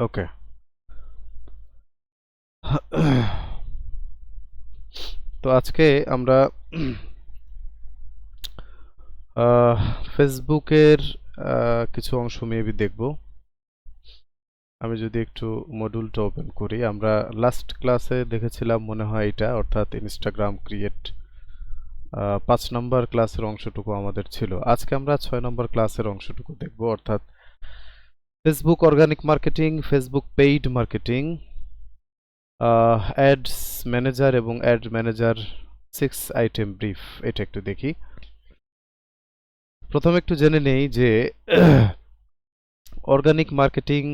ওকে। তো আজকে আমরা আহ, ফেসবুকের কিছু অংশ মেবি দেখব। আমি যদি একটু মডিউলটা ওপেন করি, আমরা লাস্ট ক্লাসে দেখেছিলাম মনে হয় এটা, অর্থাৎ ইনস্টাগ্রাম ক্রিয়েট 5 নম্বর ক্লাসের অংশটুকু আমাদের ছিল। আজকে আমরা 6 নম্বর ক্লাসের অংশটুকু দেখব, অর্থাৎ Facebook organic marketing, Facebook paid marketing, ads manager এবং অ্যাড ম্যানেজার 6 আইটেম ব্রিফ। এটা একটু দেখি। প্রথমে একটু জেনে নেই যে অর্গানিক মার্কেটিং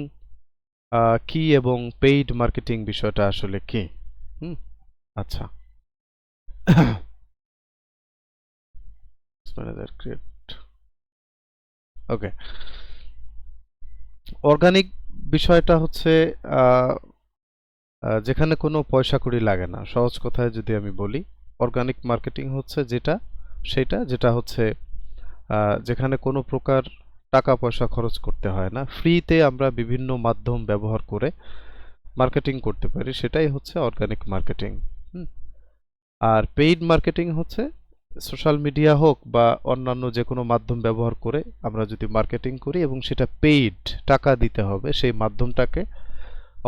কি এবং পেইড মার্কেটিং বিষয়টা আসলে কি। হুম, আচ্ছা। ম্যানেজার ক্রিয়েট, ওকে। অর্গানিক বিষয়টা হচ্ছে আহ, যেখানে কোনো পয়সা কড়ি লাগে না, সহজ কথায় যদি আমি বলি, অর্গানিক মার্কেটিং হচ্ছে যেটা হচ্ছে যেখানে কোনো প্রকার টাকা পয়সা খরচ করতে হয় না, ফ্রিতে আমরা বিভিন্ন মাধ্যম ব্যবহার করে মার্কেটিং করতে পারি, সেটাই হচ্ছে অর্গানিক মার্কেটিং। হুম। আর পেইড মার্কেটিং হচ্ছে সোশ্যাল মিডিয়া হোক বা অন্যান্য যে কোনো মাধ্যম ব্যবহার করে আমরা যদি মার্কেটিং করি এবং সেটা পেইড, টাকা দিতে হবে সেই মাধ্যমটাকে,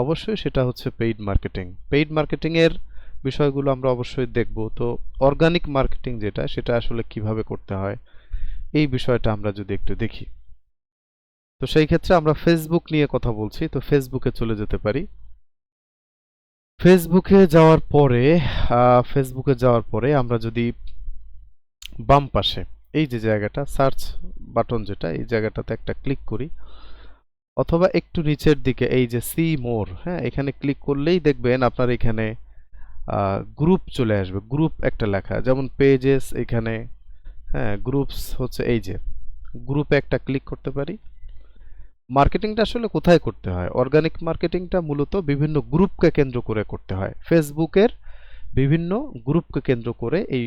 অবশ্যই সেটা হচ্ছে পেইড মার্কেটিং। পেইড মার্কেটিং এর বিষয়গুলো আমরা অবশ্যই দেখব। তো অর্গানিক মার্কেটিং যেটা, সেটা আসলে কিভাবে করতে হয় এই বিষয়টা আমরা যদি একটু দেখি, তো সেই ক্ষেত্রে আমরা ফেসবুক নিয়ে কথা বলছি, তো ফেসবুকে চলে যেতে পারি। ফেসবুকে যাওয়ার পরে আমরা যদি বাম পাশে এই যে জায়গাটা সার্চ বাটন, যেটা এই জায়গাটাতে একটা ক্লিক করি, অথবা একটু নিচের দিকে এই যে সি মোর, হ্যাঁ, এখানে ক্লিক করলেই দেখবেন আপনার এখানে গ্রুপ চলে আসবে। গ্রুপ একটা লেখা, যেমন পেজেস এখানে, হ্যাঁ, গ্রুপস হচ্ছে এই যে গ্রুপে একটা ক্লিক করতে পারি। মার্কেটিংটা আসলে কোথায় করতে হয়? অর্গানিক মার্কেটিংটা মূলত বিভিন্ন গ্রুপকে কেন্দ্র করে করতে হয়। ফেসবুকের বিভিন্ন গ্রুপকে কেন্দ্র করে এই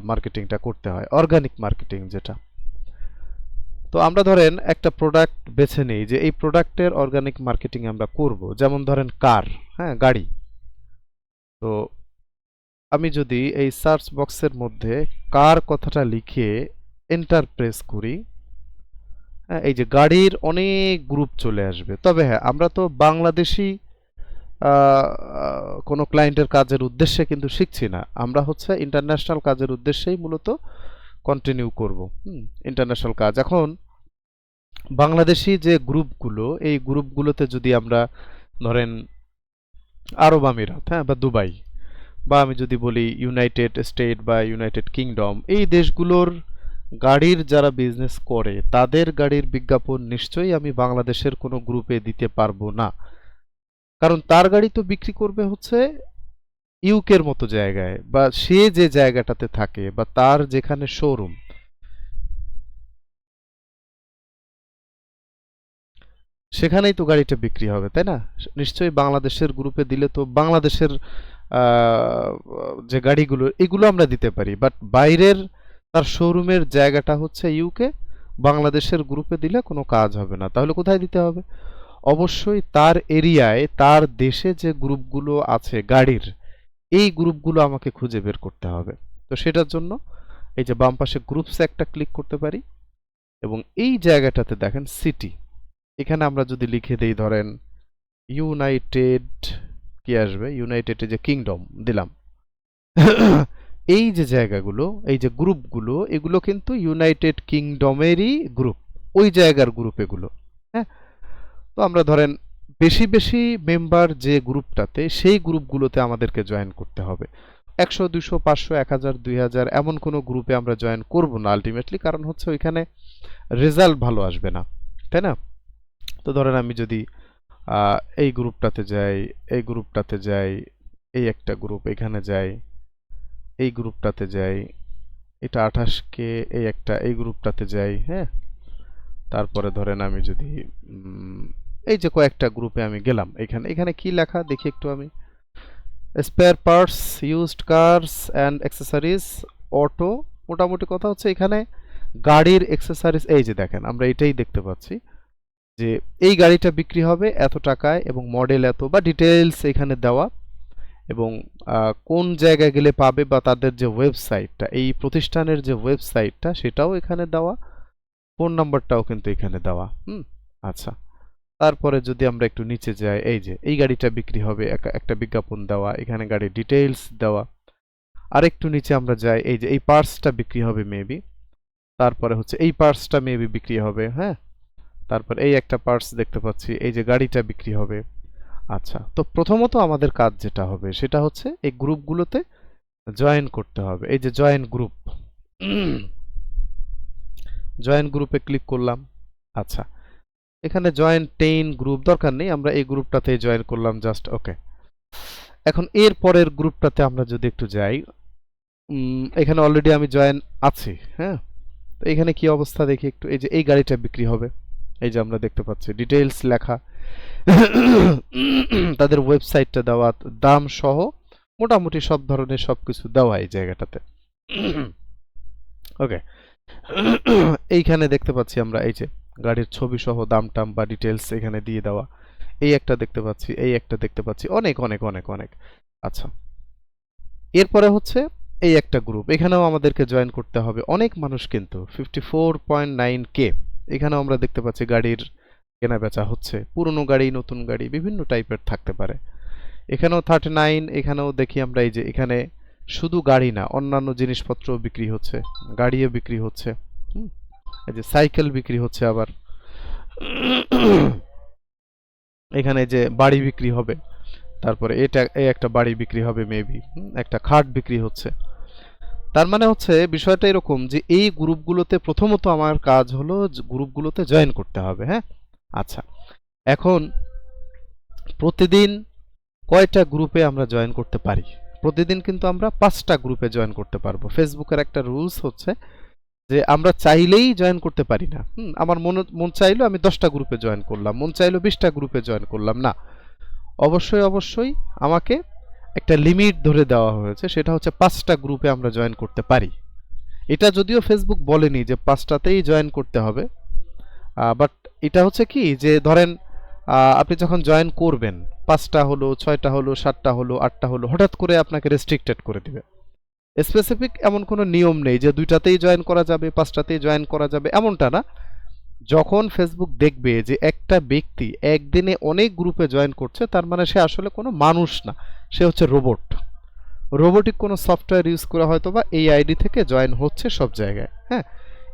মার্কেটিংটা করতে হয়, অর্গানিক মার্কেটিং যেটা। তো আমরা ধরেন একটা প্রোডাক্ট বেছে নিই যে এই প্রোডাক্টের অর্গানিক মার্কেটিং আমরা করব, যেমন ধরেন কার, হ্যাঁ, গাড়ি। তো আমি যদি এই সার্চ বক্সের মধ্যে কার কথাটা লিখে এন্টার প্রেস করি, হ্যাঁ, এই যে গাড়ির অনেক গ্রুপ চলে আসবে। তবে হ্যাঁ, আমরা তো বাংলাদেশি কোনো ক্লায়েন্টের কাজের উদ্দেশ্যে কিন্তু শিখছি না, আমরা হচ্ছে ইন্টারন্যাশনাল কাজের উদ্দেশ্যেই মূলত কন্টিনিউ করব। ইন্টারন্যাশনাল কাজ। এখন বাংলাদেশি যে গ্রুপগুলো, এই গ্রুপগুলোতে যদি আমরা ধরেন আরব আমিরাত, হ্যাঁ, বা দুবাই, বা আমি যদি বলি ইউনাইটেড স্টেট বা ইউনাইটেড কিংডম, এই দেশগুলোর গাড়ির যারা বিজনেস করে তাদের গাড়ির বিজ্ঞাপন নিশ্চয়ই আমি বাংলাদেশের কোনো গ্রুপে দিতে পারবো না। কারণ তার গাড়ি তো বিক্রি করবে হচ্ছে ইউকের মতো জায়গায়, বা সে যে জায়গাটাতে থাকে, বা তার যেখানে শোরুম, সেখানেই তো গাড়িটা বিক্রি হবে, তাই না? নিশ্চয়ই বাংলাদেশের গ্রুপে দিলে তো বাংলাদেশের আহ, যে গাড়িগুলো এগুলো আমরা দিতে পারি, বাট বাইরের তার শোরুমের জায়গাটা হচ্ছে ইউকে, বাংলাদেশের গ্রুপে দিলে কোনো কাজ হবে না। তাহলে কোথায় দিতে হবে? অবশ্যই তার এরিয়ায়, তার দেশে যে গ্রুপগুলো আছে গাড়ির, এই গ্রুপগুলো আমাকে খুঁজে বের করতে হবে। তো সেটার জন্য এই যে বাম পাশে গ্রুপসে একটা ক্লিক করতে পারি, এবং এই জায়গাটাতে দেখেন সিটি, এখানে আমরা যদি লিখে দেই ধরেন ইউনাইটেড, কি আসবে? ইউনাইটেড যে কিংডম দিলাম। এই যে জায়গাগুলো, এই যে গ্রুপগুলো, এগুলো কিন্তু ইউনাইটেড কিংডমেরই গ্রুপ, ওই জায়গার গ্রুপ এগুলো। হ্যাঁ। তো আমরা ধরেন বেশি বেশি মেম্বার যে গ্রুপটাতে, সেই গ্রুপগুলোতে আমাদেরকে জয়েন করতে হবে। 100, 200, 500, 1000, 2000 এমন কোনো গ্রুপে আমরা জয়েন করব না আলটিমেটলি, কারণ হচ্ছে ওইখানে রেজাল্ট ভালো আসবে না, তাই না? তো ধরেন আমি যদি এই গ্রুপটাতে যাই, এই গ্রুপটাতে যাই, এই একটা গ্রুপ, এখানে যাই, এই গ্রুপটাতে যাই, এটা 28K, এই একটা, এই গ্রুপটাতে যাই, হ্যাঁ। তারপরে ধরেন আমি যদি এই যে কয়েকটা গ্রুপে আমি গেলাম, এখানে এখানে কি লেখা দেখি একটু আমি, spare parts, used cars and accessories, auto. মোটামুটি কথা হচ্ছে এখানে গাড়ির অ্যাক্সেসরিজ, এই যে দেখেন আমরা এটাই দেখতে পাচ্ছি যে এই গাড়িটা বিক্রি হবে এত টাকায় এবং মডেল এত বা ডিটেইলস এখানে দেওয়া, এবং কোন জায়গায় গেলে পাবে বা তাদের যে ওয়েবসাইটটা, এই প্রতিষ্ঠানের যে ওয়েবসাইটটা সেটাও এখানে দেওয়া, ফোন নাম্বারটাও কিন্তু এখানে দেওয়া। আচ্ছা, তারপরে যদি আমরা একটু নিচে যাই, এই যে এই গাড়িটা বিক্রি হবে, একটা বিজ্ঞাপন দেওয়া, এখানে গাড়ির ডিটেইলস দেওয়া। আর একটু নিচে আমরা যাই, এই যে এই পার্টসটা বিক্রি হবে মেবি, তারপরে হচ্ছে এই পার্টসটা মেবি বিক্রি হবে, হ্যাঁ, তারপর এই একটা পার্টস দেখতে পাচ্ছি, এই যে গাড়িটা বিক্রি হবে। আচ্ছা, তো প্রথমত আমাদের কাজ যেটা হবে সেটা হচ্ছে এই গ্রুপগুলোতে জয়েন করতে হবে। এই যে জয়েন গ্রুপ, জয়েন গ্রুপে ক্লিক করলাম। আচ্ছা, এখানে জয়েন 10 গ্রুপ দরকার নেই, আমরা এই গ্রুপটাতে জয়েন করলাম জাস্ট, ওকে। এখন এর পরের গ্রুপটাতে আমরা যদি একটু যাই, এখানে অলরেডি আমি জয়েন আছি, হ্যাঁ। তো এখানে কি অবস্থা দেখি একটু, এই যে এই গাড়িটা বিক্রি হবে, এই যে আমরা দেখতে পাচ্ছি ডিটেইলস লেখা, তাদের ওয়েবসাইটটা দেওয়া, দাম সহ মোটামুটি সব ধরনের সবকিছু দেওয়া এই জায়গাটাতে, ওকে। এইখানে দেখতে পাচ্ছি আমরা এই যে গাড়ির ছবি সহ দাম টাম বা ডিটেইলস এখানে দিয়ে দেওয়া, এই একটা দেখতে পাচ্ছি, এই একটা দেখতে পাচ্ছি, অনেক অনেক অনেক অনেক। আচ্ছা, এরপরে হচ্ছে এই একটা গ্রুপ, এখানেও আমাদেরকে জয়েন করতে হবে, অনেক মানুষ কিন্তু 54.9K, এখানেও আমরা দেখতে পাচ্ছি গাড়ির কেনা বেচা হচ্ছে, পুরনো গাড়ি নতুন গাড়ি বিভিন্ন টাইপের থাকতে পারে। এখানেও 39, এখানেও দেখি আমরা এই যে এখানে শুধু গাড়ি না অন্যান্য জিনিসপত্র বিক্রি হচ্ছে, গাড়িও বিক্রি হচ্ছে, এই যে সাইকেল বিক্রি হচ্ছে, আবার এখানে যে বাড়ি বিক্রি হবে, তারপরে এটা এই একটা বাড়ি বিক্রি হবে মেবি, একটা খাট বিক্রি হচ্ছে। তার মানে হচ্ছে বিষয়টা এরকম যে এই গ্রুপগুলোতে প্রথমত আমার কাজ হলো গ্রুপগুলোতে জয়েন করতে হবে, হ্যাঁ। আচ্ছা, এখন প্রতিদিন কয়টা গ্রুপে আমরা জয়েন করতে পারি? প্রতিদিন কিন্তু আমরা 5টা গ্রুপে জয়েন করতে পারবো। ফেসবুকের একটা রুলস হচ্ছে যে আমরা চাইলেই জয়েন করতে পারি না। আমার মন চাইলো আমি 10টা গ্রুপে জয়েন করলাম, মন চাইলো 20টা গ্রুপে জয়েন করলাম, না। অবশ্যই অবশ্যই আমাকে একটা লিমিট ধরে দেওয়া হয়েছে, সেটা হচ্ছে 5টা গ্রুপে আমরা জয়েন করতে পারি। এটা যদিও ফেসবুক বলেনি যে 5টাতেই জয়েন করতে হবে, বাট এটা হচ্ছে কি যে ধরেন আপনি যখন জয়েন করবেন 5টা হলো, 6টা হলো, 7টা হলো, 8টা হলো, হঠাৎ করে আপনাকে রেস্ট্রিক্টেড করে দিবে। স্পেসিফিক এমন কোনো নিয়ম নেই যে 2টাতেই জয়েন করা যাবে, 5টাতেই জয়েন করা যাবে, এমনটা না। যখন ফেসবুক দেখবে যে একটা ব্যক্তি একদিনে অনেক গ্রুপে জয়েন করছে, তার মানে সে আসলে কোনো মানুষ না, সে হচ্ছে রোবট, রোবোটিক কোনো সফটওয়্যার ইউজ করে হয়তো বা এই আইডি থেকে জয়েন হচ্ছে সব জায়গায়, হ্যাঁ,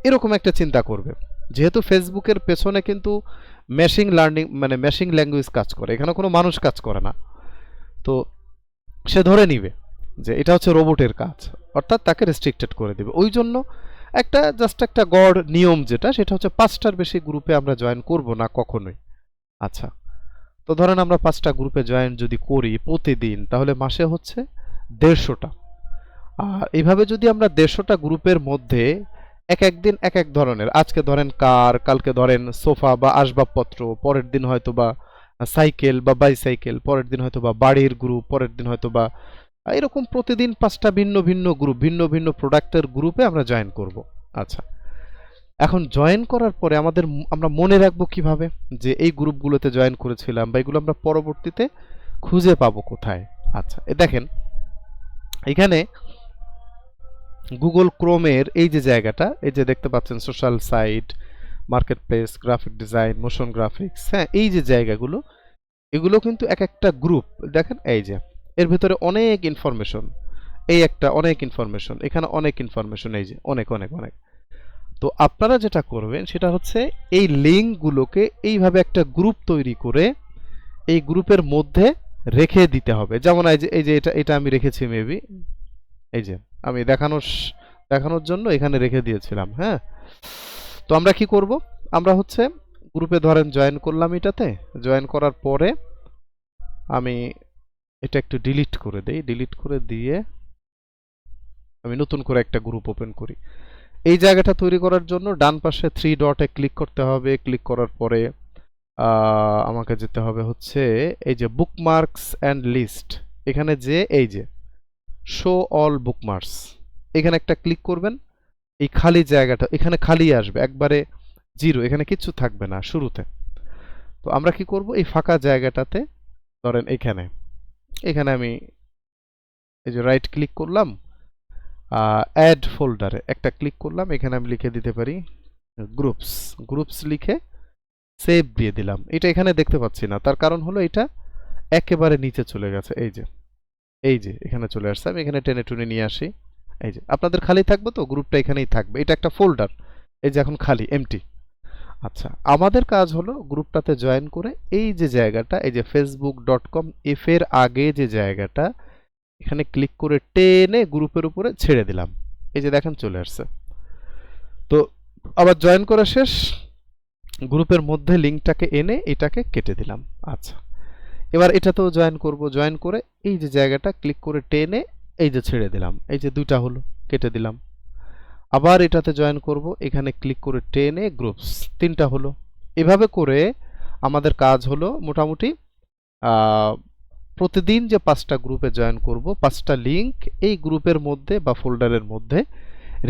এরকম একটা চিন্তা করবে। যেহেতু ফেসবুকের পেছনে কিন্তু মেশিন লার্নিং মানে মেশিন ল্যাঙ্গুয়েজ কাজ করে, এখানে কোনো মানুষ কাজ করে না, তো সে ধরে নিবে যে এটা হচ্ছে রোবটের কাজ, অর্থাৎ তাকে রেস্ট্রিক্টেড করে দিবে। ওই জন্য একটা জাস্ট একটা গড় নিয়ম যেটা, সেটা হচ্ছে 5টার বেশি গ্রুপে আমরা জয়েন করব না কখনোই। আচ্ছা, তো ধরেন আমরা 5টা গ্রুপে জয়েন যদি করি প্রতিদিন, তাহলে মাসে হচ্ছে 150টা। আর এইভাবে যদি আমরা 150টা গ্রুপের মধ্যে এক এক দিন এক এক ধরনের, আজকে ধরেন কার, কালকে ধরেন সোফা বা আসবাবপত্র, পরের দিন হয়তো বা সাইকেল বা বাইসাইকেল, পরের দিন হয়তো বা বাড়ির গ্রুপ, পরের দিন হয়তো বা এরকম প্রতিদিন 5টা ভিন্ন ভিন্ন গ্রুপ, ভিন্ন ভিন্ন প্রোডাক্টের গ্রুপে আমরা জয়েন করব। আচ্ছা, এখন জয়েন করার পরে আমরা মনে রাখবো কিভাবে যে এই গ্রুপগুলোতে জয়েন করেছিলাম, বা এগুলো আমরা পরবর্তীতে খুঁজে পাবো কোথায়? আচ্ছা, দেখেন এখানে গুগল ক্রোমের এই যে জায়গাটা, এই যে দেখতে পাচ্ছেন social site, market place, graphic design, motion graphics, হ্যাঁ, এই যে জায়গাগুলো, এগুলো কিন্তু এক একটা গ্রুপ। দেখেন এই যে এর ভিতরে অনেক ইনফরমেশন, এই একটা অনেক ইনফরমেশন, এখানে অনেক ইনফরমেশন, এই যে অনেক অনেক অনেক। তো আপনারা যেটা করবেন সেটা হচ্ছে এই লিঙ্কগুলোকে এইভাবে একটা গ্রুপ তৈরি করে এই গ্রুপের মধ্যে রেখে দিতে হবে। যেমন এই যে এটা এটা আমি রেখেছি মেবি, এই যে আমি দেখানোর জন্য এখানে রেখে দিয়েছিলাম, হ্যাঁ। তো আমরা কি করব, আমরা হচ্ছে গ্রুপে ধরেন জয়েন করলাম, এটাতে জয়েন করার পরে আমি এটা একটু ডিলিট করে দেই, ডিলিট করে দিয়ে আমি নতুন করে একটা গ্রুপ ওপেন করি। এই জায়গাটা তৈরি করার জন্য ডান পাশে 3 ডটে ক্লিক করতে হবে, ক্লিক করার পরে আমাকে যেতে হবে হচ্ছে এই যে বুকমার্কস অ্যান্ড লিস্ট, এখানে যে এই যে শো অল বুকমার্কস, এখানে একটা ক্লিক করবেন। এই খালি জায়গাটা এখানে খালি আসবে, একবারে জিরো, এখানে কিচ্ছু থাকবে না শুরুতে। তো আমরা কি করব, এই ফাঁকা জায়গাটাতে ধরেন এখানে এখানে আমি এই যে রাইট ক্লিক করলাম, অ্যাড ফোল্ডারে একটা ক্লিক করলাম, এখানে আমি লিখে দিতে পারি গ্রুপস। গ্রুপস লিখে সেভ দিয়ে দিলাম। এটা এখানে দেখতে পাচ্ছি না, তার কারণ হলো এটা একেবারে নিচে চলে গেছে। এই যে এখানে চলে আসছে, আমি এখানে টেনে টুনে নিয়ে আসি। এই যে আপনাদের খালি থাকবে, তো গ্রুপটা এখানেই থাকবে, এটা একটা ফোল্ডার। এই যে এখন খালি এমটি। আচ্ছা, আমাদের কাজ হলো গ্রুপটাতে জয়েন করে এই যে জায়গাটা, এই যে facebook.com এফ এর আগে যে জায়গাটা, এখানে ক্লিক করে টেনে গ্রুপের উপরে ছেড়ে দিলাম। এই যে দেখেন চলে আসছে। তো আবার জয়েন করা শেষ, গ্রুপের মধ্যে লিঙ্কটাকে এনে এটাকে কেটে দিলাম। আচ্ছা, এবার এটাতেও জয়েন করব, জয়েন করে এই যে জায়গাটা ক্লিক করে টেনে এই যে ছেড়ে দিলাম। এই যে দুইটা হলো, কেটে দিলাম। আবার এটাতে জয়েন করব, এখানে ক্লিক করে টেনে গ্রুপস, তিনটা হলো। এভাবে করে আমাদের কাজ হলো মোটামুটি আহ, প্রতিদিন যে 5টা গ্রুপে জয়েন করব, 5টা লিংক এই গ্রুপের মধ্যে বা ফোল্ডারের মধ্যে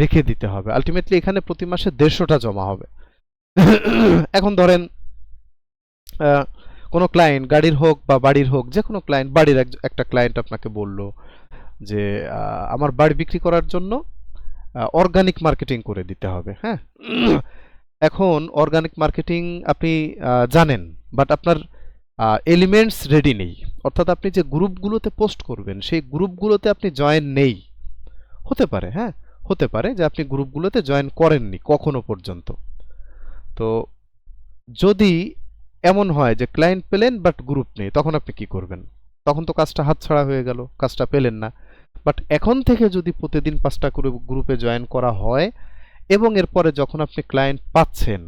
রেখে দিতে হবে। আলটিমেটলি এখানে প্রতি মাসে 150টা জমা হবে। এখন ধরেন কোনো ক্লায়েন্ট, গাড়ির হোক বা বাড়ির হোক, যে কোনো ক্লায়েন্ট, বাড়ির একটা ক্লায়েন্ট আপনাকে বলল যে আমার বাড়ি বিক্রি করার জন্য অর্গানিক মার্কেটিং করে দিতে হবে। হ্যাঁ, এখন অর্গানিক মার্কেটিং আপনি জানেন, বাট আপনার এলিমেন্টস রেডি নেই, অর্থাৎ আপনি যে গ্রুপগুলোতে পোস্ট করবেন সেই গ্রুপগুলোতে আপনি জয়েন নেই। হতে পারে, হ্যাঁ, হতে পারে যে আপনি গ্রুপগুলোতে জয়েন করেননি কখনো পর্যন্ত। তো যদি এমন হয় যে ক্লায়েন্ট পেলেন বাট গ্রুপ নেই, তখন আপনি কি করবেন? তখন তো কাজটা হাতছাড়া হয়ে গেল, কাজটা পেলেন না। বাট এখন থেকে যদি প্রতিদিন 5টা করে গ্রুপে জয়েন করা হয় এবং এরপরে যখন আপনি ক্লায়েন্ট পাচ্ছেন,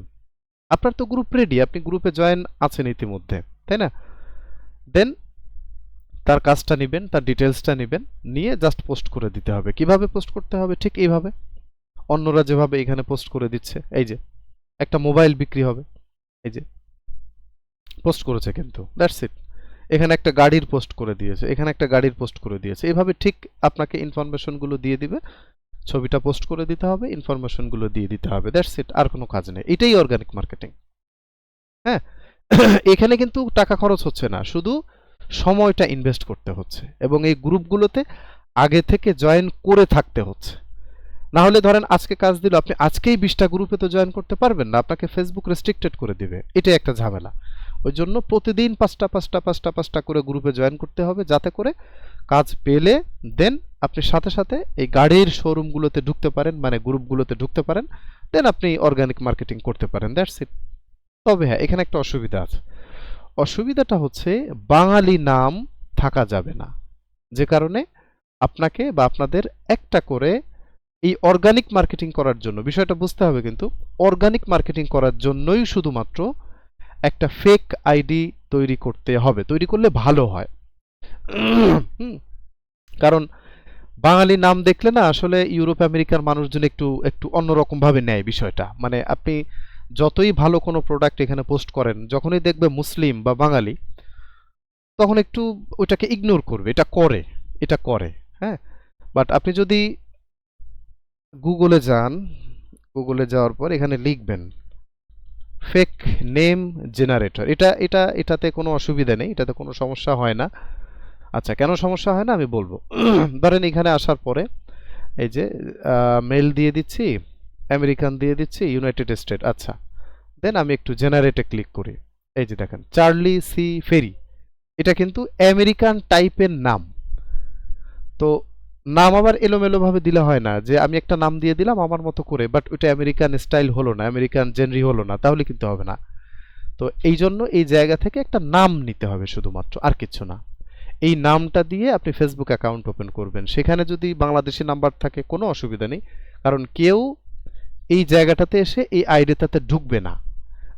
আপনার তো গ্রুপ রেডি, আপনি গ্রুপে জয়েন আছেন ইতিমধ্যে, তাই না? দেন তার কাজটা নেবেন, তার ডিটেলসটা নেবেন, নিয়ে জাস্ট পোস্ট করে দিতে হবে। কিভাবে পোস্ট করতে হবে? ঠিক এইভাবে, অন্যরা যেভাবে এখানে পোস্ট করে দিচ্ছে। এই যে একটা মোবাইল বিক্রি হবে, এই যে পোস্ট করেছে, কিন্তু দ্যাটস ইট। এখানে একটা গাড়ির পোস্ট করে দিয়েছে, এখানে একটা গাড়ির পোস্ট করে দিয়েছে। এইভাবে ঠিক আপনাকে ইনফরমেশনগুলো দিয়ে দিবে, ছবিটা পোস্ট করে দিতে হবে, ইনফরমেশনগুলো দিয়ে দিতে হবে, দ্যাটস ইট। আর কোনো কাজ নেই, এটাই অর্গানিক মার্কেটিং। হ্যাঁ, এখানে কিন্তু টাকা খরচ হচ্ছে না, শুধু সময়টা ইনভেস্ট করতে হচ্ছে এবং এই গ্রুপগুলোতে আগে থেকে জয়েন করে থাকতে হচ্ছে। না হলে ধরেন আজকে কাজ দিল, আপনি আজকেই 20টা গ্রুপে তো জয়েন করতে পারবেন না, আপনাকে ফেসবুক রেস্ট্রিক্টেড করে দিবে, এটাই একটা ঝামেলা। ওই জন্য প্রতিদিন 5টা করে গ্রুপে জয়েন করতে হবে, যাতে করে কাজ পেলে দেন আপনি সাথে সাথে এই গাড়ির শোরুমগুলোতে ঢুকতে পারেন, মানে গ্রুপগুলোতে ঢুকতে পারেন, দেন আপনি অর্গানিক মার্কেটিং করতে পারেন, দ্যাটস ইট। তবে হ্যাঁ, এখানে একটা অসুবিধা আছে। অসুবিধাটা হচ্ছে বাঙালি নাম থাকা যাবে না, যে কারণে আপনাকে বা আপনাদের একটা করে এই অর্গানিক মার্কেটিং করার জন্য, বিষয়টা বুঝতে হবে কিন্তু, অর্গানিক মার্কেটিং করার জন্যই শুধুমাত্র একটা ফেক আইডি তৈরি করতে হবে, তৈরি করলে ভালো হয়। হুম, কারণ বাঙালি নাম দেখলে না আসলে ইউরোপ আমেরিকার মানুষজন একটু একটু অন্যরকম ভাবে নেয় বিষয়টা। মানে আপনি যতই ভালো কোনো প্রোডাক্ট এখানে পোস্ট করেন, যখনই দেখবে মুসলিম বা বাঙালি, তখন একটু ওইটাকে ইগনোর করবে, এটা করে। হ্যাঁ, বাট আপনি যদি গুগলে যান, গুগলে যাওয়ার পর এখানে লিখবেন ফেক নেম জেনারেটর, এটাতে কোনো অসুবিধা নেই, এটাতে কোনো সমস্যা হয় না। আচ্ছা, কেন সমস্যা হয় না আমি বলবো। ধরেন এখানে আসার পরে এই যে মেল দিয়ে দিচ্ছি, আমেরিকান দিয়ে দিচ্ছি, ইউনাইটেড স্টেট। আচ্ছা, দেন আমি একটু জেনারেটে ক্লিক করি। এই যে দেখেন চার্লি সি ফেরি, এটা কিন্তু আমেরিকান টাইপের নাম। তো নাম আবার এলোমেলোভাবে দিলে হয় না, যে আমি একটা নাম দিয়ে দিলাম আমার মতো করে, বাট ওইটা আমেরিকান স্টাইল হলো না, আমেরিকান জেনরি হলো না, তাহলে কিন্তু হবে না। তো এই জন্য এই জায়গা থেকে একটা নাম নিতে হবে শুধুমাত্র, আর কিছু না। এই নামটা দিয়ে আপনি ফেসবুক অ্যাকাউন্ট ওপেন করবেন। সেখানে যদি বাংলাদেশি নাম্বার থাকে কোনো অসুবিধা নেই, কারণ কেউ এই জায়গাটাতে এসে এই আইডিটাতে ঢুকবে না,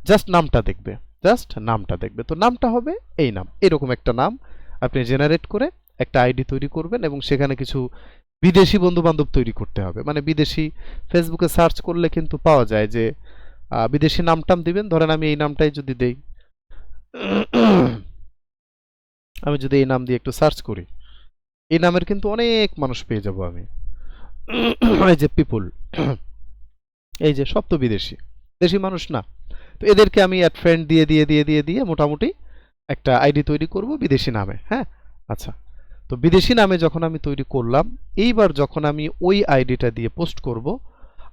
জাস্ট নামটা দেখবে, জাস্ট নামটা দেখবে। তো নামটা হবে এই নাম, এরকম একটা নাম আপনি জেনারেট করে একটা আইডি তৈরি করবেন এবং সেখানে কিছু বিদেশি বন্ধু বান্ধব তৈরি করতে হবে। মানে বিদেশি, ফেসবুকে সার্চ করলে কিন্তু পাওয়া যায় যে বিদেশি নামটাম দিবেন। ধরেন আমি এই নামটাই যদি দেই, আমি যদি এই নাম দিয়ে একটু সার্চ করি, এই নামের কিন্তু অনেক মানুষ পেয়ে যাব আমি। এই যে পিপুল, এই যে সব তো বিদেশি, দেশি মানুষ না। তো এদেরকে আমি অ্যাড ফ্রেন্ড দিয়ে দিয়ে দিয়ে দিয়ে দিয়ে মোটামুটি একটা আইডি তৈরি করব বিদেশি নামে। হ্যাঁ, আচ্ছা। তো বিদেশি নামে যখন আমি তৈরি করলাম, এইবার যখন আমি ওই আইডিটা দিয়ে পোস্ট করব,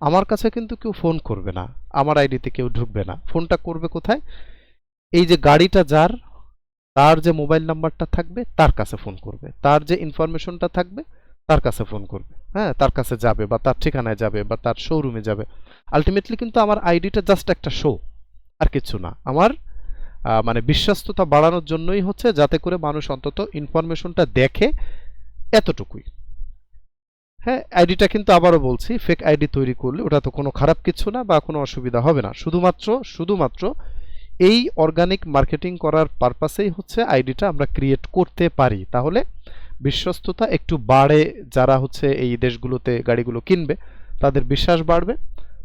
আমার কাছে কিন্তু কেউ ফোন করবে না, আমার আইডিতে কেউ ঢুকবে না। ফোনটা করবে কোথায়? এই যে গাড়িটা যার, তার যে মোবাইল নাম্বারটা থাকবে তার কাছে ফোন করবে, তার যে ইনফরমেশনটা থাকবে তার কাছে ফোন করবে। হ্যাঁ, তার কাছে যাবে বা তার ঠিকানায় যাবে বা তার শোরুমে যাবে। আলটিমেটলি কিন্তু আমার আইডিটা জাস্ট একটা শো, আর কিছু না। আমার মানে বিশ্বস্ততা বাড়ানোর জন্যই হচ্ছে, যাতে করে মানুষ অন্তত ইনফরমেশনটা দেখে, এতটুকুই। হ্যাঁ, আইডিটা কিন্তু আবারও বলছি, ফেক আইডি তৈরি করলে ওটা তো কোনো খারাপ কিছু না বা কোনো অসুবিধা হবে না। শুধুমাত্র শুধুমাত্র এই অর্গানিক মার্কেটিং করার পারপাসেই হচ্ছে আইডিটা আমরা ক্রিয়েট করতে পারি। তাহলে বিশ্বস্ততা একটু বাড়ে, যারা হচ্ছে এই দেশগুলোতে গাড়িগুলো কিনবে তাদের বিশ্বাস বাড়বে।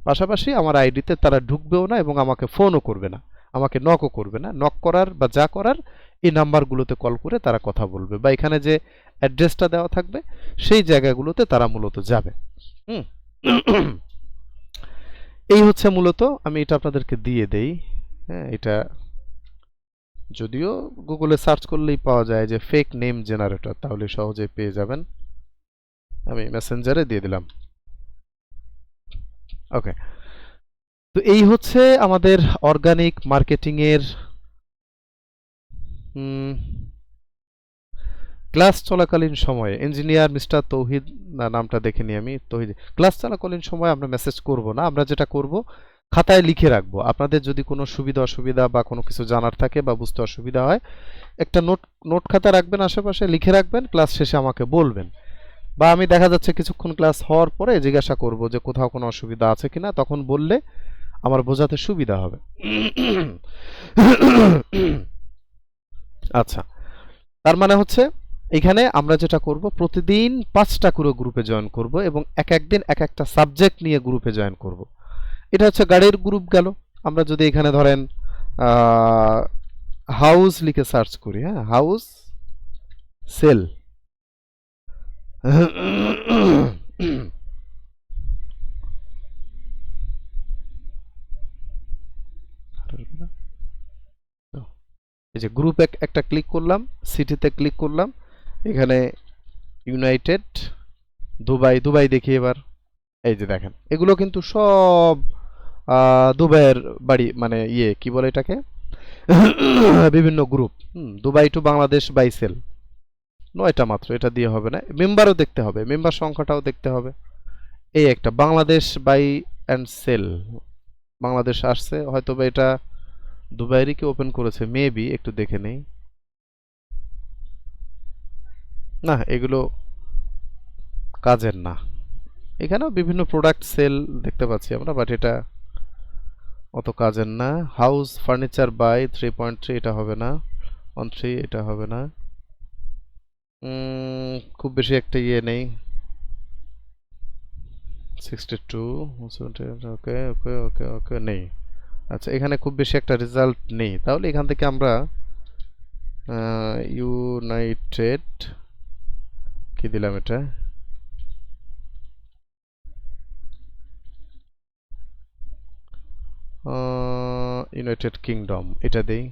পাশাপাশি আমার আইডিতে তারা ঢুকবেও না এবং আমাকে ফোনও করবে না, আমাকে নকও করবে না। নক করার বা যা করার এই নাম্বারগুলোতে কল করে তারা কথা বলবে, বা এখানে যে অ্যাড্রেসটা দেওয়া থাকবে সেই জায়গাগুলোতে তারা মূলত যাবে। হুম। এই হচ্ছে মূলত, আমি এটা আপনাদেরকে দিয়ে দেই। হ্যাঁ, এটা যদিও গুগলে সার্চ করলেই পাওয়া যায় যে ফেক নেম জেনারেটর, তাহলে সহজে পেয়ে যাবেন। আমি মেসেঞ্জারে দিয়ে দিলাম। ওকে। তো এই হচ্ছে আমাদের অর্গানিক মার্কেটিং এর ক্লাস চলাকালীন সময়ে ইঞ্জিনিয়ার মিস্টার তৌহিদ, না নামটা দেখে নিই আমি, তৌহিদ। ক্লাস চলাকালীন সময়ে আমরা মেসেজ করব না, আমরা যেটা করব খাতায় লিখে রাখবো। আপনাদের যদি কোনো সুবিধা অসুবিধা বা কোনো কিছু জানার থাকে বা বুঝতে অসুবিধা হয়, একটা নোট নোট খাতা রাখবেন, আশেপাশে লিখে রাখবেন, ক্লাস শেষে আমাকে বলবেন। বা আমি দেখা যাচ্ছে কিছুক্ষণ ক্লাস হওয়ার পরে জিজ্ঞাসা করব যে কোথাও কোনো অসুবিধা আছে কিনা, তখন বললে আমার বোঝাতে সুবিধা হবে। আচ্ছা, তার মানে হচ্ছে এখানে আমরা যেটা করব, প্রতিদিন 5টা করে গ্রুপে জয়েন করব এবং এক একদিন এক একটা সাবজেক্ট নিয়ে গ্রুপে জয়েন করব। এটা হচ্ছে গাড়ির গ্রুপ গেল। আমরা যদি এখানে ধরেন হাউস লিখে সার্চ করি, হ্যাঁ, হাউস সেল, এই যে গ্রুপ একটা ক্লিক করলাম, সিটিতে ক্লিক করলাম, এখানে ইউনাইটেড দুবাই, দুবাই দেখি এবার। এই যে দেখেন, এগুলো কিন্তু সব দুবাইয়ের বাড়ি, মানে ইয়ে কি বলে এটাকে, বিভিন্ন group. Dubai to Bangladesh buy sell, 9টা মাত্র, এটা দিয়ে হবে না। মেম্বারও দেখতে হবে, মেম্বার সংখ্যাটাও দেখতে হবে। এই একটা Bangladesh buy and sell, Bangladesh আসছে হয়তো, বা এটা দুবাইয়েরই কি ওপেন করেছে মেবি, একটু দেখে নেই। না, এগুলো কাজের না। এখানেও বিভিন্ন প্রোডাক্ট সেল দেখতে পাচ্ছি আমরা, বাট এটা অত কাজের না। হাউস ফার্নিচার বাই 3.3, এটা হবে না। 13, এটা হবে না। খুব বেশি একটা ইয়ে নেই। 62, ওকে ওকে ওকে ওকে, নেই। আচ্ছা, এখানে খুব বেশি একটা রেজাল্ট নেই, তাহলে এখান থেকে আমরা ইউনাইটেড কি দিলাম, এটা ইউনাইটেড কিংডম, এটা দেই।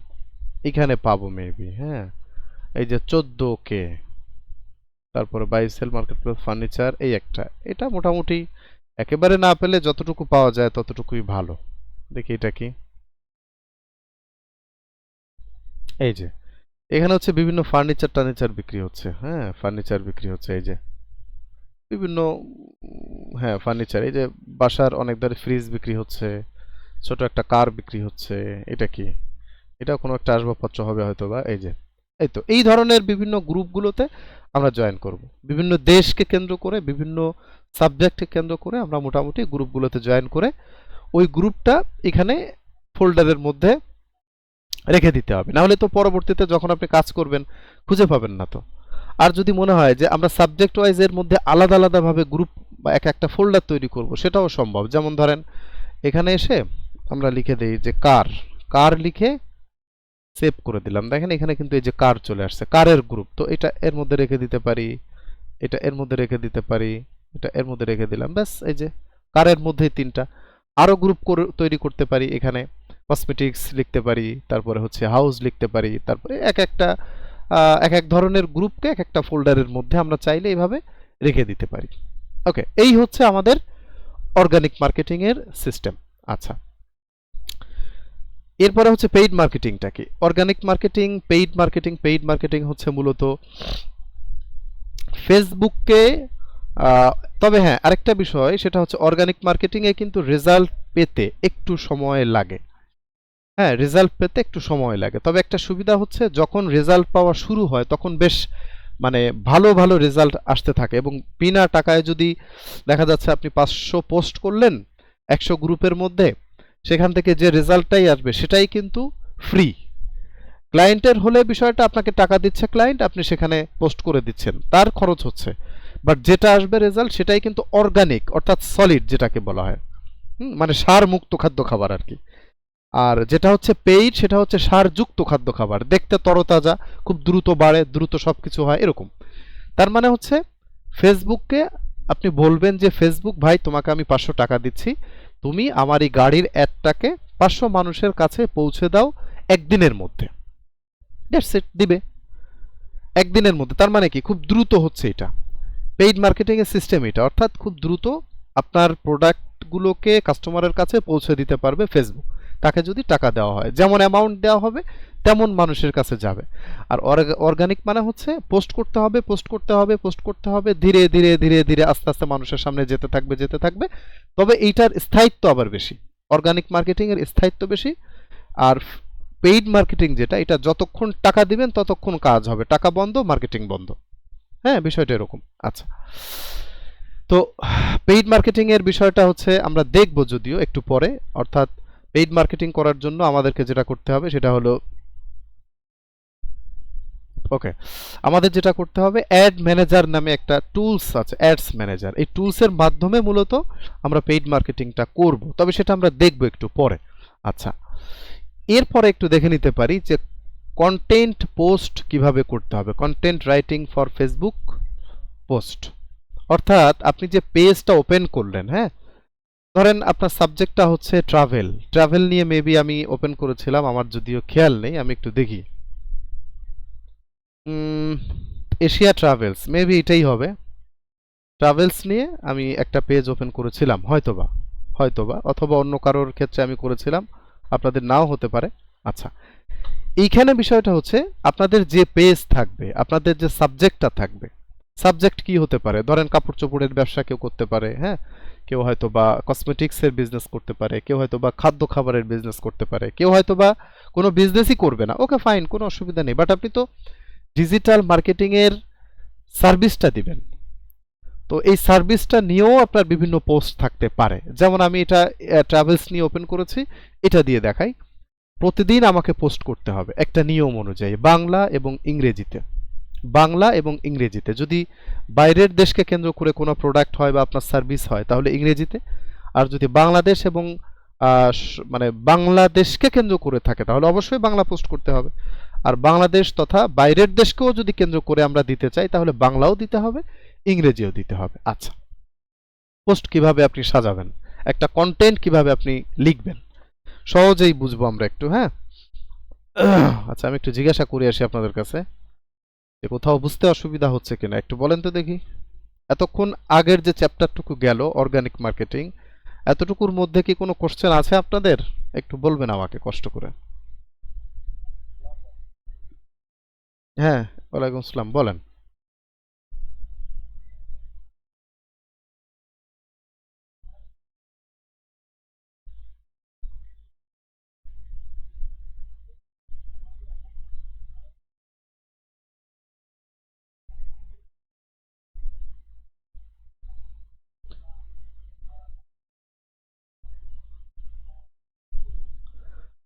এখানে পাবো মেবি, হ্যাঁ। এই যে 14K, তারপরে বাইসেল মার্কেট প্লেস ফার্নিচার, এই একটা। এটা মোটামুটি একেবারে না পেলে যতটুকু পাওয়া যায় ততটুকুই ভালো। দেখি এটা কি, এই যে এখানে হচ্ছে বিভিন্ন ফার্নিচার টার্নিচার বিক্রি হচ্ছে। হ্যাঁ, ফার্নিচার বিক্রি হচ্ছে, এই যে বিভিন্ন হ্যাঁ ফার্নিচার, এই যে বাসার অনেক ধরনের ফ্রিজ বিক্রি হচ্ছে, ছোট একটা কার বিক্রি হচ্ছে। এটা কি, এটা কোনো একটা আসবাবপত্র হবে হয়তো, বা এই যে, এই তো এই ধরনের বিভিন্ন গ্রুপগুলোতে আমরা জয়েন করব। বিভিন্ন দেশকে কেন্দ্র করে, বিভিন্ন সাবজেক্টকে কেন্দ্র করে আমরা মোটামুটি গ্রুপগুলোতে জয়েন করে ওই গ্রুপটা এখানে ফোল্ডারের মধ্যে রেখে দিতে হবে, না হলে তো পরবর্তীতে যখন আপনি কাজ করবেন খুঁজে পাবেন না তো। আর যদি মনে হয় যে আমরা সাবজেক্ট ওয়াইজ এর মধ্যে আলাদা আলাদাভাবে গ্রুপ বা এক একটা ফোল্ডার তৈরি করব, সেটাও সম্ভব। যেমন ধরেন এখানে এসে আমরা লিখে দেই যে কার, কার লিখে সেভ করে দিলাম। দেখেন এখানে কিন্তু এই যে কার চলে আসছে, কারের গ্রুপ। তো এটা এর মধ্যে রেখে দিতে পারি, এটা এর মধ্যে রেখে দিতে পারি, এটা এর মধ্যে রেখে দিলাম, ব্যাস। এই যে কারের মধ্যেই 3টা। আরো গ্রুপ তৈরি করতে পারি, এখানে কসমেটিক্স লিখতে পারি, তারপরে হচ্ছে হাউস লিখতে পারি, তারপরে এক একটা এক এক ধরনের গ্রুপকে এক একটা ফোল্ডারের মধ্যে আমরা চাইলে এইভাবে রেখে দিতে পারি। ওকে, এই হচ্ছে আমাদের অর্গানিক মার্কেটিং এর সিস্টেম। আচ্ছা, এরপরে হচ্ছে পেইড মার্কেটিংটা কি? অর্গানিক মার্কেটিং, পেইড মার্কেটিং হচ্ছে মূলত ফেসবুককে আহ, তবে হ্যাঁ, আরেকটা বিষয় সেটা হচ্ছে অর্গানিক মার্কেটিং এ কিন্তু রেজাল্ট পেতে একটু সময় লাগে। হ্যাঁ, রেজাল্ট পেতে একটু সময় লাগে, তবে একটা সুবিধা হচ্ছে যখন রেজাল্ট পাওয়া শুরু হয় তখন বেশ মানে ভালো ভালো রেজাল্ট আসতে থাকে, এবং বিনা টাকায় যদি দেখা যাচ্ছে আপনি 500 পোস্ট করলেন 100 গ্রুপের মধ্যে, সেখান থেকে যে রেজাল্টটাই আসবে সেটাই কিন্তু ফ্রি। ক্লায়েন্টের হলে বিষয়টা আপনাকে টাকা দিচ্ছে ক্লায়েন্ট, আপনি সেখানে পোস্ট করে দিচ্ছেন, তার খরচ হচ্ছে, বাট যেটা আসবে রেজাল্ট সেটাই কিন্তু অর্গানিক, অর্থাৎ সলিড যেটাকে বলা হয়। মানে সার মুক্ত খাদ্য খাবার আর কি। আর যেটা হচ্ছে পেইড সেটা হচ্ছে সারযুক্ত খাদ্য খাবার, দেখতে তরতাজা, খুব দ্রুত বাড়ে, দ্রুত সবকিছু হয় এরকম। তার মানে হচ্ছে ফেসবুককে আপনি বলবেন যে ফেসবুক ভাই, তোমাকে আমি 500 টাকা দিচ্ছি, তুমি আমার এই গাড়ির অ্যাডটাকে 500 মানুষের কাছে পৌঁছে দাও একদিনের মধ্যে। দ্যাটস ইট, দিবে একদিনের মধ্যে। তার মানে কি, খুব দ্রুত হচ্ছে এটা। পেইড মার্কেটিং এর সিস্টেম এটা, অর্থাৎ খুব দ্রুত আপনার প্রোডাক্টগুলোকে কাস্টমারের কাছে পৌঁছে দিতে পারবে ফেসবুক, তাকে যদি টাকা দেওয়া হয়, যেমন অ্যামাউন্ট দেওয়া হবে তেমন মানুষের কাছে যাবে। আর অর্গানিক মানে হচ্ছে পোস্ট করতে হবে, পোস্ট করতে হবে, পোস্ট করতে হবে, ধীরে ধীরে ধীরে ধীরে আস্তে আস্তে মানুষের সামনে যেতে থাকবে, যেতে থাকবে। তবে এইটার স্থায়িত্ব আবার বেশি, অর্গানিক মার্কেটিং এর স্থায়িত্ব বেশি। আর পেইড মার্কেটিং যেটা, এটা যতক্ষণ টাকা দিবেন ততক্ষণ কাজ হবে, টাকা বন্ধ মার্কেটিং বন্ধ। হ্যাঁ, বিষয়টা এরকম। আচ্ছা, তো পেইড মার্কেটিং এর বিষয়টা হচ্ছে আমরা দেখব যদিও একটু পরে। অর্থাৎ পেইড মার্কেটিং করার জন্য আমাদেরকে যেটা করতে হবে সেটা হলো, ওকে, আমাদের যেটা করতে হবে, অ্যাড ম্যানেজার নামে একটা টুলস আছে, অ্যাডস ম্যানেজার। এই টুলসের মাধ্যমে মূলত আমরা পেইড মার্কেটিংটা করব, তবে সেটা আমরা দেখব একটু পরে। আচ্ছা, এরপরে একটু দেখে নিতে পারি যে কন্টেন্ট পোস্ট কিভাবে করতে হবে, content writing for Facebook post. অর্থাৎ আপনি যে পেজটা ওপেন করলেন, হ্যাঁ, ধরেন আপনার সাবজেক্টটা হচ্ছে ট্রাভেল, ট্রাভেল নিয়ে মেবি আমি ওপেন করেছিলাম, আমার যদিও খেয়াল নেই, আমি একটু দেখি। এশিয়া ট্রাভেলস, মেবি এটাই হবে। ট্রাভেলস নিয়ে আমি একটা পেজ ওপেন করেছিলাম, হয়তোবা হয়তোবা, অথবা অন্য কারোর ক্ষেত্রে আমি করেছিলাম, আপনাদের নাও হতে পারে। আচ্ছা, এইখানে বিষয়টা হচ্ছে আপনাদের যে পেজ থাকবে, আপনাদের যে সাবজেক্টটা থাকবে, সাবজেক্ট কি হতে পারে, ধরেন কাপড় চোপড়ের ব্যবসা কেউ করতে পারে, হ্যাঁ, কেউ হয়তো বা কসমেটিক্সের বিজনেস করতে পারে, কেউ হয়তো বা খাদ্য খাবারের বিজনেস করতে পারে, কেউ হয়তো বা কোনো বিজনেসই করবে না, ওকে ফাইন, কোনো অসুবিধা নেই, বাট আপনি তো ডিজিটাল মার্কেটিং এর সার্ভিসটা দিবেন। তো এই সার্ভিসটা নিয়েও আপনার বিভিন্ন পোস্ট থাকতে পারে, যেমন আমি এটা ট্রাভেলস নিয়ে ওপেন করেছি, এটা দিয়ে দেখাই। প্রতিদিন আমাকে পোস্ট করতে হবে একটা নিয়ম অনুযায়ী, বাংলা এবং ইংরেজিতে। বাংলা এবং ইংরেজিতে, যদি বাইরের দেশকে কেন্দ্র করে কোনো প্রোডাক্ট হয় বা আপনার সার্ভিস হয় তাহলে ইংরেজিতে, আর যদি বাংলাদেশ এবং মানে বাংলাদেশকে কেন্দ্র করে থাকে তাহলে অবশ্যই বাংলা পোস্ট করতে হবে। আর বাংলাদেশ তথা বাইরের দেশকেও যদি কেন্দ্র করে আমরা দিতে চাই তাহলে বাংলাও দিতে হবে, ইংরেজিও দিতে হবে। আচ্ছা, পোস্ট কিভাবে আপনি সাজাবেন, একটা কন্টেন্ট কিভাবে আপনি লিখবেন, সহজেই বুঝবো আমরা একটু, হ্যাঁ। আচ্ছা, আমি একটু জিজ্ঞাসা করে আসি আপনাদের কাছে যে কোথাও বুঝতে অসুবিধা হচ্ছে কিনা, একটু বলেন তো দেখি। এতক্ষণ আগের যে চ্যাপ্টারটুকু গেল অর্গানিক মার্কেটিং, এতটুকুর মধ্যে কি কোনো কোশ্চেন আছে আপনাদের? একটু বলবেন আমাকে কষ্ট করে। হ্যাঁ, ওয়ালাইকুম আসসালাম, বলেন।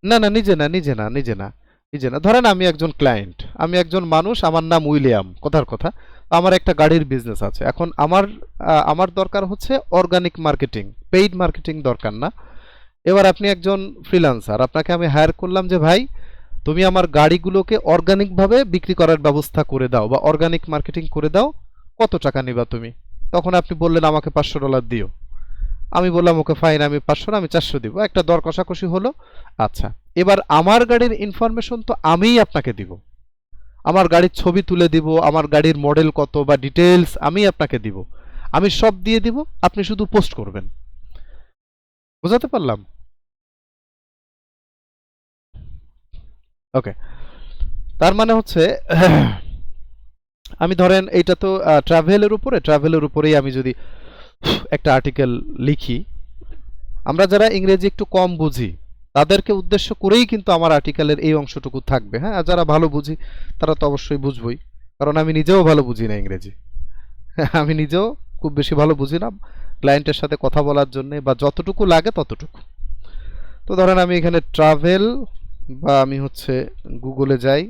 না না, নিজে না, নিজে না, নিজে না, নিজে না। ধরেন আমি একজন ক্লায়েন্ট, আমি একজন মানুষ, আমার নাম উইলিয়াম, কথার কথা। আমার একটা গাড়ির বিজনেস আছে, এখন আমার দরকার হচ্ছে অর্গানিক মার্কেটিং, পেইড মার্কেটিং দরকার না। এবার আপনি একজন ফ্রিল্যান্সার, আপনাকে আমি হায়ার করলাম যে ভাই, তুমি আমার গাড়িগুলোকে অর্গানিকভাবে বিক্রি করার ব্যবস্থা করে দাও বা অর্গানিক মার্কেটিং করে দাও, কত টাকা নিবা তুমি? তখন আপনি বললেন আমাকে $500 দিও। আমি বললাম ওকে ফাইন, আমি 500 না আমি 400 দিব, একটা দর কষাকষি হলো। আচ্ছা, এবার আমার গাড়ির ইনফরমেশন তো আমিই আপনাকে দিব, আমার গাড়ির ছবি তুলে দিব, আমার গাড়ির মডেল কত বা ডিটেলস আমি আপনাকে দিব, আমি সব দিয়ে দিব, আপনি শুধু পোস্ট করবেন। বুঝাতে পারলাম? ওকে, তার মানে হচ্ছে আমি ধরেন এইটা তো ট্রাভেলের উপরেই আমি যদি একটা আর্টিকেল লিখি, আমরা যারা ইংরেজি একটু কম বুঝি তাদেরকে উদ্দেশ্য করেই কিন্তু আমার আর্টিকেলের এই অংশটুকু থাকবে। হ্যাঁ, আর যারা ভালো বুঝি তারা তো অবশ্যই বুঝবই, কারণ আমি নিজেও ভালো বুঝি না ইংরেজি। আমি নিজেও খুব বেশি ভালো বুঝি না ক্লায়েন্টের সাথে কথা বলার জন্য, বা যতটুকু লাগে ততটুকু। তো ধরেন আমি এখানে ট্রাভেল, বা আমি হচ্ছে গুগলে যাই,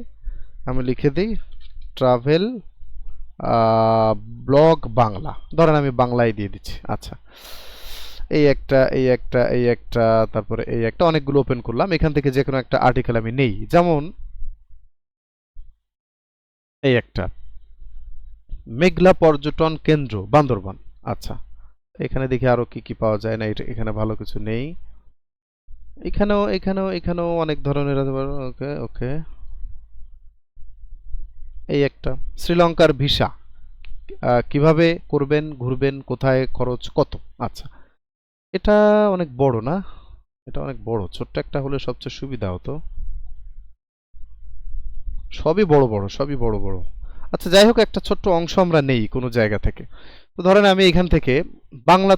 আমি লিখে দিই ট্রাভেল ব্লগ বাংলা, ধরেন আমি বাংলায় দিয়ে দিচ্ছি। আচ্ছা, এই একটা তারপরে এই একটা, অনেকগুলো ওপেন করলাম, এখান থেকে যে কোনো একটা আর্টিকেল আমি নেই, যেমন এই একটা মেঘলা পর্যটন কেন্দ্র বান্দরবান। আচ্ছা, এখানে দেখি আরো কি কি পাওয়া যায় না, এখানে ভালো কিছু নেই। এখানেও অনেক ধরনের আছে। ওকে ওকে, এই একটা শ্রীলঙ্কার ভিসা কিভাবে করবেন, ঘুরবেন কোথায়, খরচ কত। আচ্ছা, এটা অনেক বড় না, এটা অনেক বড়, ছোট্ট একটা হলে সবচেয়ে সুবিধা হতো। সবই বড় বড়। আচ্ছা যাই হোক, একটা ছোট্ট অংশ আমরা নেই কোনো জায়গা থেকে। তো ধরেন আমি এখান থেকে বাংলা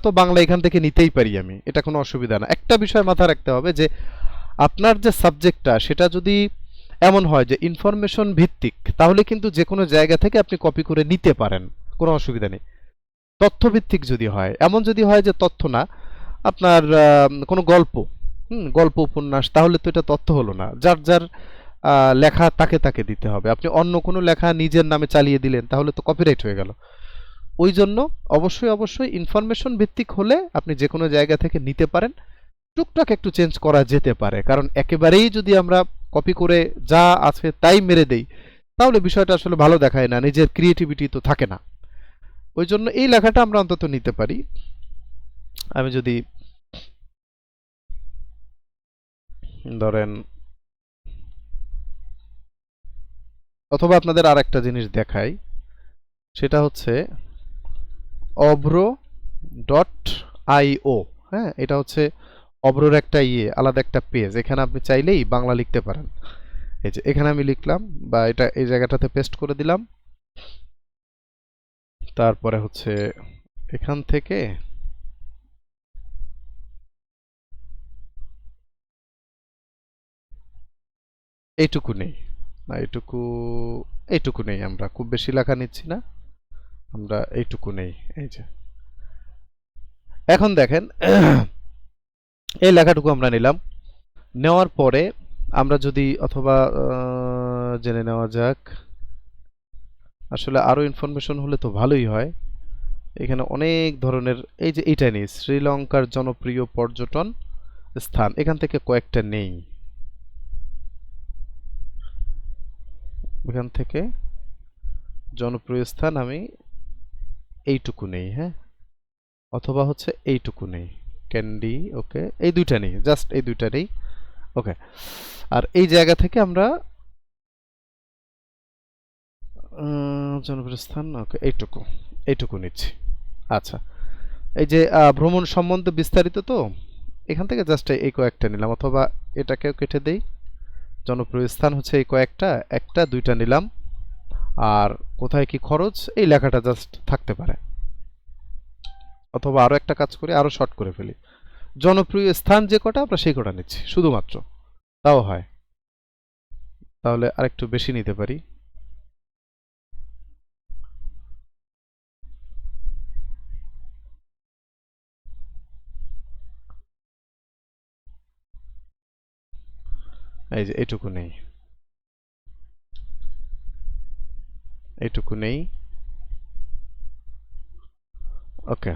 এখান থেকে নিতেই পারি আমি, এটা কোনো অসুবিধা না। একটা বিষয় মাথায় রাখতে হবে যে আপনার যে সাবজেক্টটা সেটা যদি এমন হয় যে ইনফরমেশন ভিত্তিক, তাহলে কিন্তু যে কোনো জায়গা থেকে আপনি কপি করে নিতে পারেন, কোনো অসুবিধা নেই। তথ্যভিত্তিক যদি হয়, এমন যদি হয় যে তথ্য না, আপনার কোনো গল্প, গল্প উপন্যাস, তাহলে তো এটা তথ্য হলো না। যার যার লেখা তাকে তাকে দিতে হবে। আপনি অন্য কোনো লেখা নিজের নামে চালিয়ে দিলেন তাহলে তো কপিরাইট হয়ে গেল। ওই জন্য অবশ্যই ইনফরমেশন ভিত্তিক হলে আপনি যে কোনো জায়গা থেকে নিতে পারেন, টুকটাক একটু চেঞ্জ করা যেতে পারে, কারণ একেবারেই যদি আমরা কপি করে যা আছে তাই মেরে দেই তাহলে বিষয়টা আসলে ভালো দেখায় না, নিজের ক্রিয়েটিভিটি তো থাকে না। ওই জন্য এই লেখাটা আমরা অন্তত নিতে পারি। আমি যদি ধরেন, অথবা আপনাদের আর একটা জিনিস দেখাই, সেটা হচ্ছে অভ্র ডট আইও। হ্যাঁ, এটা হচ্ছে অভ্রর একটা আলাদা একটা পেজ, এখানে আপনি চাইলেই বাংলা লিখতে পারেন। এই যে এখানে আমি লিখলাম, বা এটা এই জায়গাটাতে পেস্ট করে দিলাম। তারপরে হচ্ছে এখান থেকে এইটুকু নেই, না এইটুকু নেই, আমরা খুব বেশি লেখা নিচ্ছি না, আমরা এইটুকু নেই। এই যে এখন দেখেন এই লেখাটুকু আমরা নিলাম, নেওয়ার পরে আমরা যদি, অথবা জেনে নেওয়া যাক, আসলে আরো ইনফরমেশন হলে তো ভালোই হয়। এখানে অনেক ধরনের, এই যে এইটা নেই, শ্রীলঙ্কার জনপ্রিয় পর্যটন স্থান, এখান থেকে কয়েকটা নেই, এখান থেকে জনপ্রিয় স্থান আমি এইটুকু নেই। হ্যাঁ, অথবা হচ্ছে এইটুকু নেই, ক্যান্ডি। ওকে, এই দুইটা নেই, জাস্ট এই দুইটা নেই। ওকে, আর এই জায়গা থেকে আমরা জনপ্রিয় স্থান, ওকে এইটুকু নিচ্ছি। আচ্ছা, এই যে ভ্রমণ সম্বন্ধে বিস্তারিত, তো এখান থেকে জাস্ট এই কয়েকটা নিলাম, অথবা এটাকেও কেটে দেই, জনপ্রিয় স্থান হচ্ছে এই কয়েকটা, একটা দুইটা নিলাম। আর কোথায় কি খরচ, এই লেখাটা জাস্ট থাকতে পারে। অথবা আরো একটা কাজ করি, আরো শর্ট করে ফেলি, জনপ্রিয় স্থান যে কটা আমরা সেই কটা নিচ্ছি শুধুমাত্র, তাও হয়। তাহলে আরেকটু বেশি নিতে পারি। এই যে এইটুকু নেই। ওকে,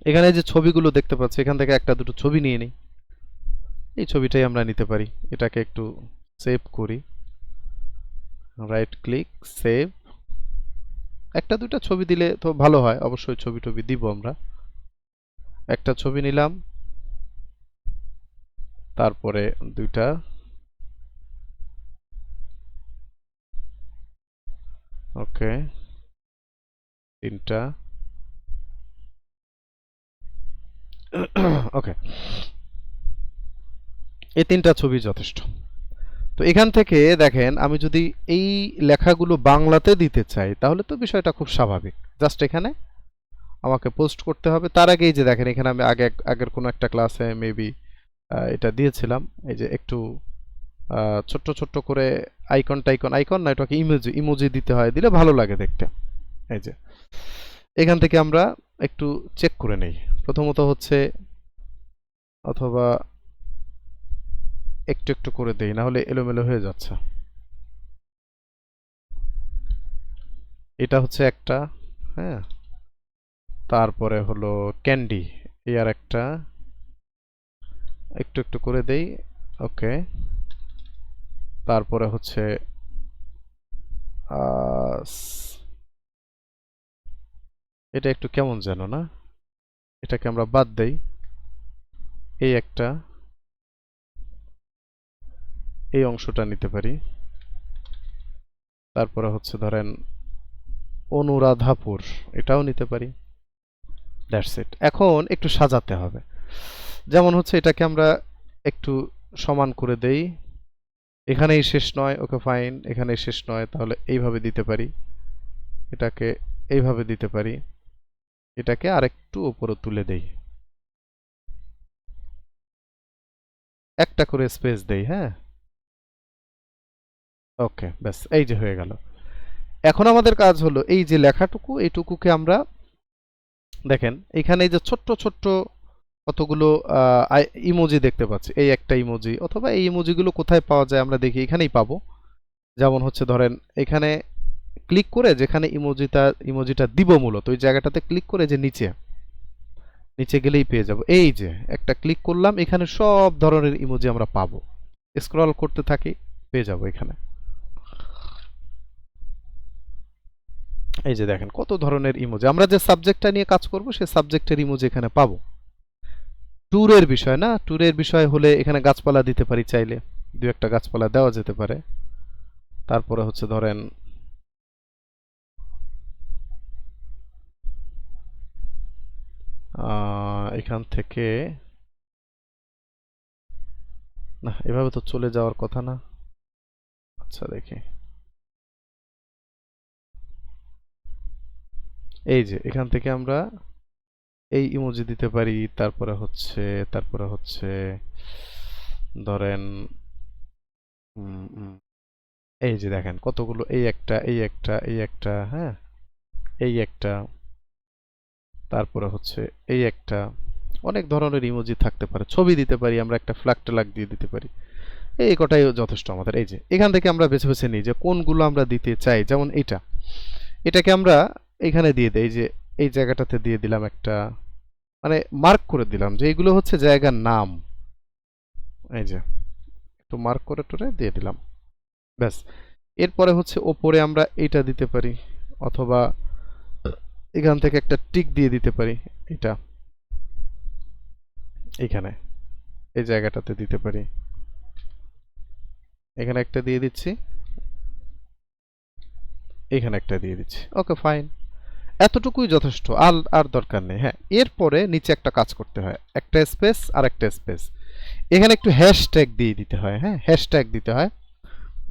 এখানে যে ছবিগুলো দেখতে পাচ্ছি, এখান থেকে একটা দুটো ছবি নিয়ে নিই, এই ছবিটাই আমরা নিতে পারি। এটাকে একটু সেভ করি, রাইট ক্লিক, সেভ। একটা দুইটা ছবি দিলে তো ভালো হয়, অবশ্যই ছবি টবি দিব আমরা। একটা ছবি নিলাম, তারপরে দুইটা, ওকে, তিনটা, ওকে, এই তিনটা ছবি যথেষ্ট। তো এখান থেকে দেখেন আমি যদি এই লেখাগুলো বাংলাতে দিতে চাই তাহলে তো বিষয়টা খুব স্বাভাবিক। জাস্ট এখানে আমাকে পোস্ট করতে হবে। তার আগে এই যে দেখেন এখানে আমি আগের কোনো একটা ক্লাসে মেবি এটা দিয়েছিলাম। এই যে একটু ছোট্ট ছোট্ট করে আইকন টাইকন, আইকন না এটাকে ইমোজি, ইমোজি দিতে হয়, দিলে ভালো লাগে দেখতে। এই যে এখান থেকে আমরা একটু চেক করে নেই। প্রথমত হচ্ছে, অথবা একটু একটু করে দেই, না হলে এলোমেলো হয়ে যাচ্ছে। এটা হচ্ছে একটা, হ্যাঁ, তারপরে হলো ক্যান্ডি, এই আর একটা, একটু একটু করে দেই, ওকে। তারপরে হচ্ছে এটা একটু কেমন যেন না, এটাকে আমরা বাদ দেই। এই একটা, এই অংশটা নিতে পারি। তারপরে হচ্ছে ধরেন অনুরাধাপুর, এটাও নিতে পারি। That's it. এখন একটু সাজাতে হবে। যেমন হচ্ছে এটাকে আমরা একটু সমান করে দেই। এখানেই শেষ নয়, ওকে ফাইন, এখানেই শেষ নয়, তাহলে এইভাবে দিতে পারি। এটাকে এইভাবে দিতে পারি। এটাকে আরেকটু উপরে তুলে দেই, একটা করে স্পেস দেই, হ্যাঁ, ওকে, ব্যাস এই যে হয়ে গেল। এখন আমাদের কাজ হলো এই যে লেখাটুকু, এইটুকুকে আমরা দেখেন এখানে এই যে ছোট্ট ছোট্ট কতগুলো ইমোজি দেখতে পাচ্ছি, এই একটা ইমোজি, অথবা এই ইমোজিগুলো কোথায় পাওয়া যায় আমরা দেখি, এখানেই পাবো। যেমন হচ্ছে ধরেন এখানে ক্লিক করে যেখানে ইমোজিটা দিব মূলত ওই জায়গাটাতে ক্লিক করে যে নিচে নিচে গেলেই পেয়ে যাব। এই যে একটা ক্লিক করলাম, এখানে সব ধরনের ইমোজি আমরা পাবো। স্ক্রল করতে থাকি, পেয়ে যাব এখানে। এই যে দেখেন কত ধরনের ইমোজি, আমরা যে সাবজেক্টটা নিয়ে কাজ করব সেই সাবজেক্টের ইমোজি এখানে পাবো। ট্যুরের বিষয় না, ট্যুরের বিষয় হলে এখানে গাছপালা দিতে পারি, চাইলে দু একটা গাছপালা দেওয়া যেতে পারে। তারপরে হচ্ছে ধরেন এখান থেকে, না এভাবে তো চলে যাওয়ার কথা না। আচ্ছা দেখি, এই যে এখান থেকে আমরা এই ইমোজি দিতে পারি। তারপরে হচ্ছে ধরেন উম, উম, এই যে দেখেন কতগুলো, এই একটা, এই একটা, এই একটা, হ্যাঁ, এই একটা, তারপরে হচ্ছে এই একটা, অনেক ধরনের ইমোজি থাকতে পারে। ছবি দিতে পারি আমরা, একটা ফ্ল্যাগ ট্যাগ দিয়ে দিতে পারি। এই কটাই যথেষ্ট আমাদের। এই যে এখান থেকে আমরা বেছে বেছে নিই যে কোনগুলো আমরা দিতে চাই। যেমন এটাকে আমরা এখানে দিয়ে দেই, যে এই জায়গাটাতে দিয়ে দিলাম একটা, মানে মার্ক করে দিলাম যে এইগুলো হচ্ছে জায়গার নাম। এই যে একটু মার্ক করে টরে দিয়ে দিলাম, ব্যাস। এরপরে হচ্ছে ওপরে আমরা এইটা দিতে পারি, অথবা এখান থেকে একটা টিক দিয়ে দিতে পারি। এটা এখানে এই জায়গাটাতে দিতে পারি, এখানে একটা দিয়ে দিচ্ছি, এখানে একটা দিয়ে দিচ্ছি, ওকে ফাইন। এতটুকুই যথেষ্ট, আর আর দরকার নেই। হ্যাঁ, এরপরে নিচে একটা কাজ করতে হয়, একটা স্পেস আর একটা স্পেস, এখানে একটু হ্যাশট্যাগ দিয়ে দিতে হয়। হ্যাঁ, হ্যাশট্যাগ দিতে হয়।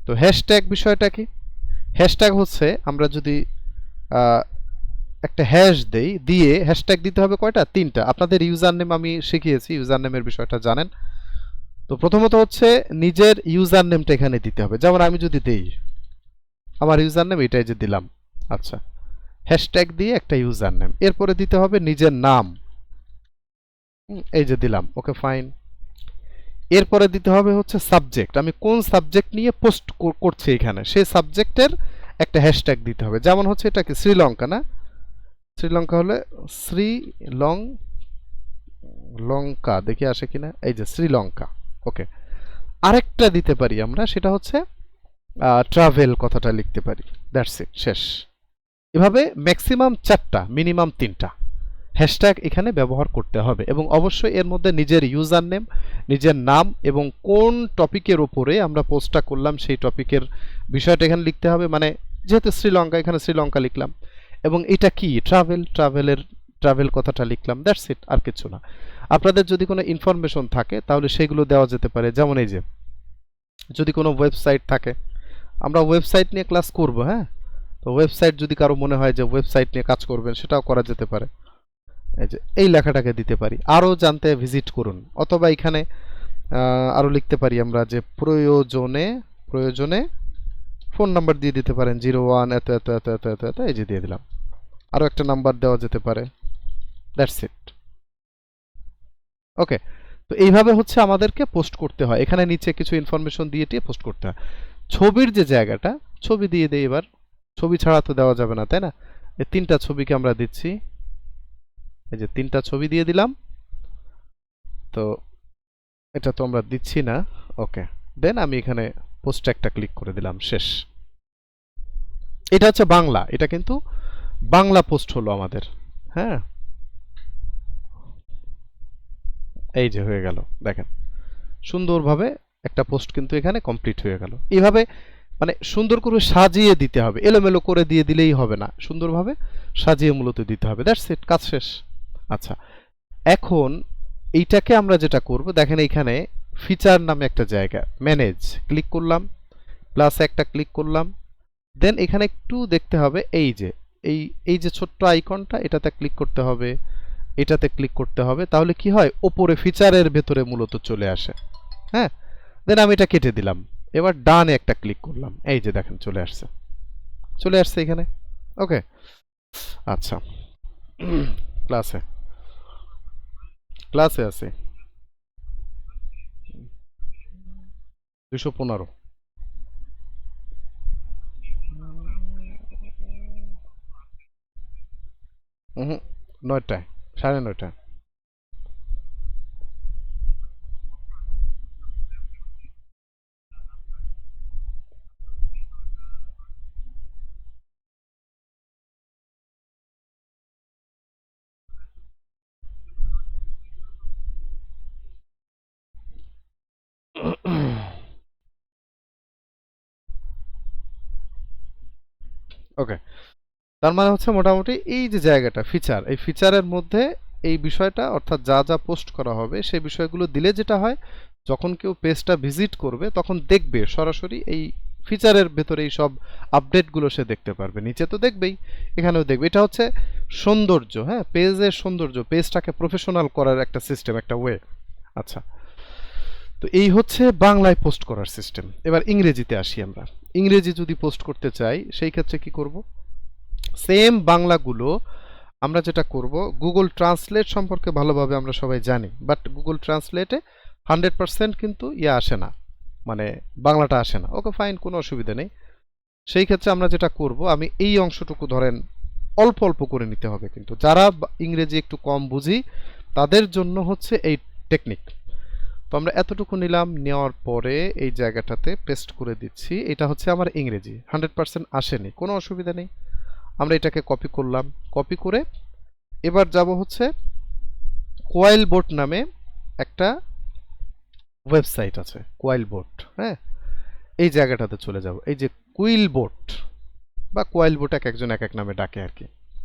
তো হ্যাশট্যাগ বিষয়টা কি? হ্যাশট্যাগ হচ্ছে আমরা যদি আহ, একটা হ্যাশ দেই, দিয়ে হ্যাশট্যাগ দিতে হবে কয়টা? তিনটা। আপনাদের ইউজার নেম আমি শিখিয়েছি, ইউজার নেমের বিষয়টা জানেন। তো প্রথমত হচ্ছে নিজের ইউজার নেমটা এখানে দিতে হবে। যেমন আমি যদি দেই আমার ইউজার নেম এটাই যে দিলাম, আচ্ছা, হ্যাশট্যাগ দিয়ে একটা ইউজার নেম, এরপরে দিতে হবে নিজের নাম, এই যে দিলাম, ওকে ফাইন। এরপরে দিতে হবে হচ্ছে সাবজেক্ট, আমি কোন সাবজেক্ট নিয়ে পোস্ট করছি এখানে সেই সাবজেক্টের একটা হ্যাশট্যাগ দিতে হবে। যেমন হচ্ছে এটা কি শ্রীলঙ্কা, না? শ্রীলঙ্কা হলে শ্রীলং লঙ্কা, দেখি আসে কিনা, এই যে শ্রীলঙ্কা, ওকে। আরেকটা দিতে পারি আমরা, সেটা হচ্ছে ট্রাভেল কথাটা লিখতে পারি। দ্যাটস ইট, শেষ। এভাবে ম্যাক্সিমাম 4টা, মিনিমাম 3টা হ্যাশট্যাগ এখানে ব্যবহার করতে হবে এবং অবশ্যই এর মধ্যে নিজের ইউজার নেম, নিজের নাম এবং কোন টপিকের উপরে আমরা পোস্টটা করলাম সেই টপিকের বিষয়টা এখানে লিখতে হবে। মানে যেহেতু শ্রীলঙ্কা, এখানে শ্রীলঙ্কা লিখলাম এবং এটা কি ট্রাভেল কথাটা লিখলাম, দ্যাটস ইট, আর কিছু না। আপনাদের যদি কোনো ইনফরমেশন থাকে তাহলে সেগুলো দেওয়া যেতে পারে, যেমন এই যে যদি কোনো ওয়েবসাইট থাকে, আমরা ওয়েবসাইট নিয়ে ক্লাস করব, হ্যাঁ, তো ওয়েবসাইট যদি কারো মনে হয় যে ওয়েবসাইট নিয়ে কাজ করবেন সেটাও করা যেতে পারে। এই যে এই লেখাটাকে দিতে পারি, আরও জানতে ভিজিট করুন, অথবা এখানে আরও লিখতে পারি আমরা যে প্রয়োজনে প্রয়োজনে ফোন নাম্বার দিয়ে দিতে পারেন 01 এত এত এত এত এত এত, এই যে দিয়ে দিলাম। আরও একটা নাম্বার দেওয়া যেতে পারে, দ্যাটস ইট। ওকে, তো এইভাবে হচ্ছে আমাদেরকে পোস্ট করতে হয়, এখানে নিচে কিছু ইনফরমেশন দিয়ে টিয়ে পোস্ট করতে হয়। ছবির যে জায়গাটা, ছবি দিয়ে দেই এবার, ছবি ছাড়া তো দেওয়া যাবে না, তাই না? এই 3টা ছবিকে আমরা দিচ্ছি, এই যে 3টা ছবি দিয়ে দিলাম। তো এটা তো আমরা দিচ্ছি না, ওকে, দেন আমি এখানে পোস্ট একটা ক্লিক করে দিলাম, শেষ। এটা হচ্ছে বাংলা, এটা কিন্তু বাংলা পোস্ট হলো আমাদের, হ্যাঁ, এই যে হয়ে গেল, দেখেন সুন্দরভাবে একটা পোস্ট কিন্তু এখানে কমপ্লিট হয়ে গেল। এইভাবে মানে সুন্দর করে সাজিয়ে দিতে হবে, এলোমেলো করে দিয়ে দিলেই হবে না, সুন্দরভাবে সাজিয়ে মূলত দিতে হবে, দ্যাটস ইট, কাজ শেষ। আচ্ছা, এখন এইটাকে আমরা যেটা করব, দেখেন এইখানে ফিচার নামে একটা জায়গা, ম্যানেজ ক্লিক করলাম, প্লাস একটা ক্লিক করলাম, দেন এখানে একটু দেখতে হবে এই যে এই এই যে ছোট্ট আইকনটা, এটাতে ক্লিক করতে হবে, এটাতে ক্লিক করতে হবে, তাহলে কি হয় ওপরে ফিচারের ভেতরে মূলত চলে আসে, হ্যাঁ। দেন আমি এটা কেটে দিলাম, এবার ডানে একটা ক্লিক করলাম, এই যে দেখেন চলে আসছে, চলে আসছে এখানে, ওকে। আচ্ছা, ক্লাসে ক্লাসে আছে 215, হুম, 9টায়, 9:30। ওকে, তার মানে হচ্ছে মোটামুটি এই যে জায়গাটা ফিচার, এই ফিচারের মধ্যে এই বিষয়টা, অর্থাৎ যা যা পোস্ট করা হবে সেই বিষয়গুলো দিলে যেটা হয়, যখন কেউ পেজটা ভিজিট করবে তখন দেখবে সরাসরি এই ফিচারের ভেতরে এই সব আপডেটগুলো সে দেখতে পারবে, নিচে তো দেখবেই, এখানেও দেখবে। এটা হচ্ছে সৌন্দর্য, হ্যাঁ, পেজের সৌন্দর্য, পেজটাকে প্রফেশনাল করার একটা সিস্টেম, একটা ওয়ে। আচ্ছা, তো এই হচ্ছে বাংলায় পোস্ট করার সিস্টেম। এবার ইংরেজিতে আসি আমরা। ইংরেজি যদি পোস্ট করতে চাই সেই ক্ষেত্রে কি করব? সেম বাংলাগুলো আমরা যেটা করব, গুগল ট্রান্সলেট সম্পর্কে ভালোভাবে আমরা সবাই জানি, বাট গুগল ট্রান্সলেটে 100% কিন্তু ইয়ে আসে না, মানে বাংলাটা আসে না। ওকে ফাইন, কোনো অসুবিধা নেই। সেই ক্ষেত্রে আমরা যেটা করব, আমি এই অংশটুকু ধরেন অল্প অল্প করে নিতে হবে, কিন্তু যারা ইংরেজি একটু কম বুঝি তাদের জন্য হচ্ছে এই টেকনিক। তো আমরা এতটুকু নিলাম, নেওয়ার পরে এই জায়গাটাতে পেস্ট করে দিচ্ছি। এটা হচ্ছে আমার ইংরেজি, 100% আসেনি, কোনো অসুবিধা নেই। আমরা এটাকে কপি করলাম, কপি করে এবার যাব হচ্ছে কোয়াইল বোট নামে একটা ওয়েবসাইট আছে, কোয়াইল বোট, হ্যাঁ, এই জায়গাটাতে চলে যাব। এই যে কুইল বোট বা কোয়াইল বোট, এক একজন এক এক নামে ডাকে আর কি,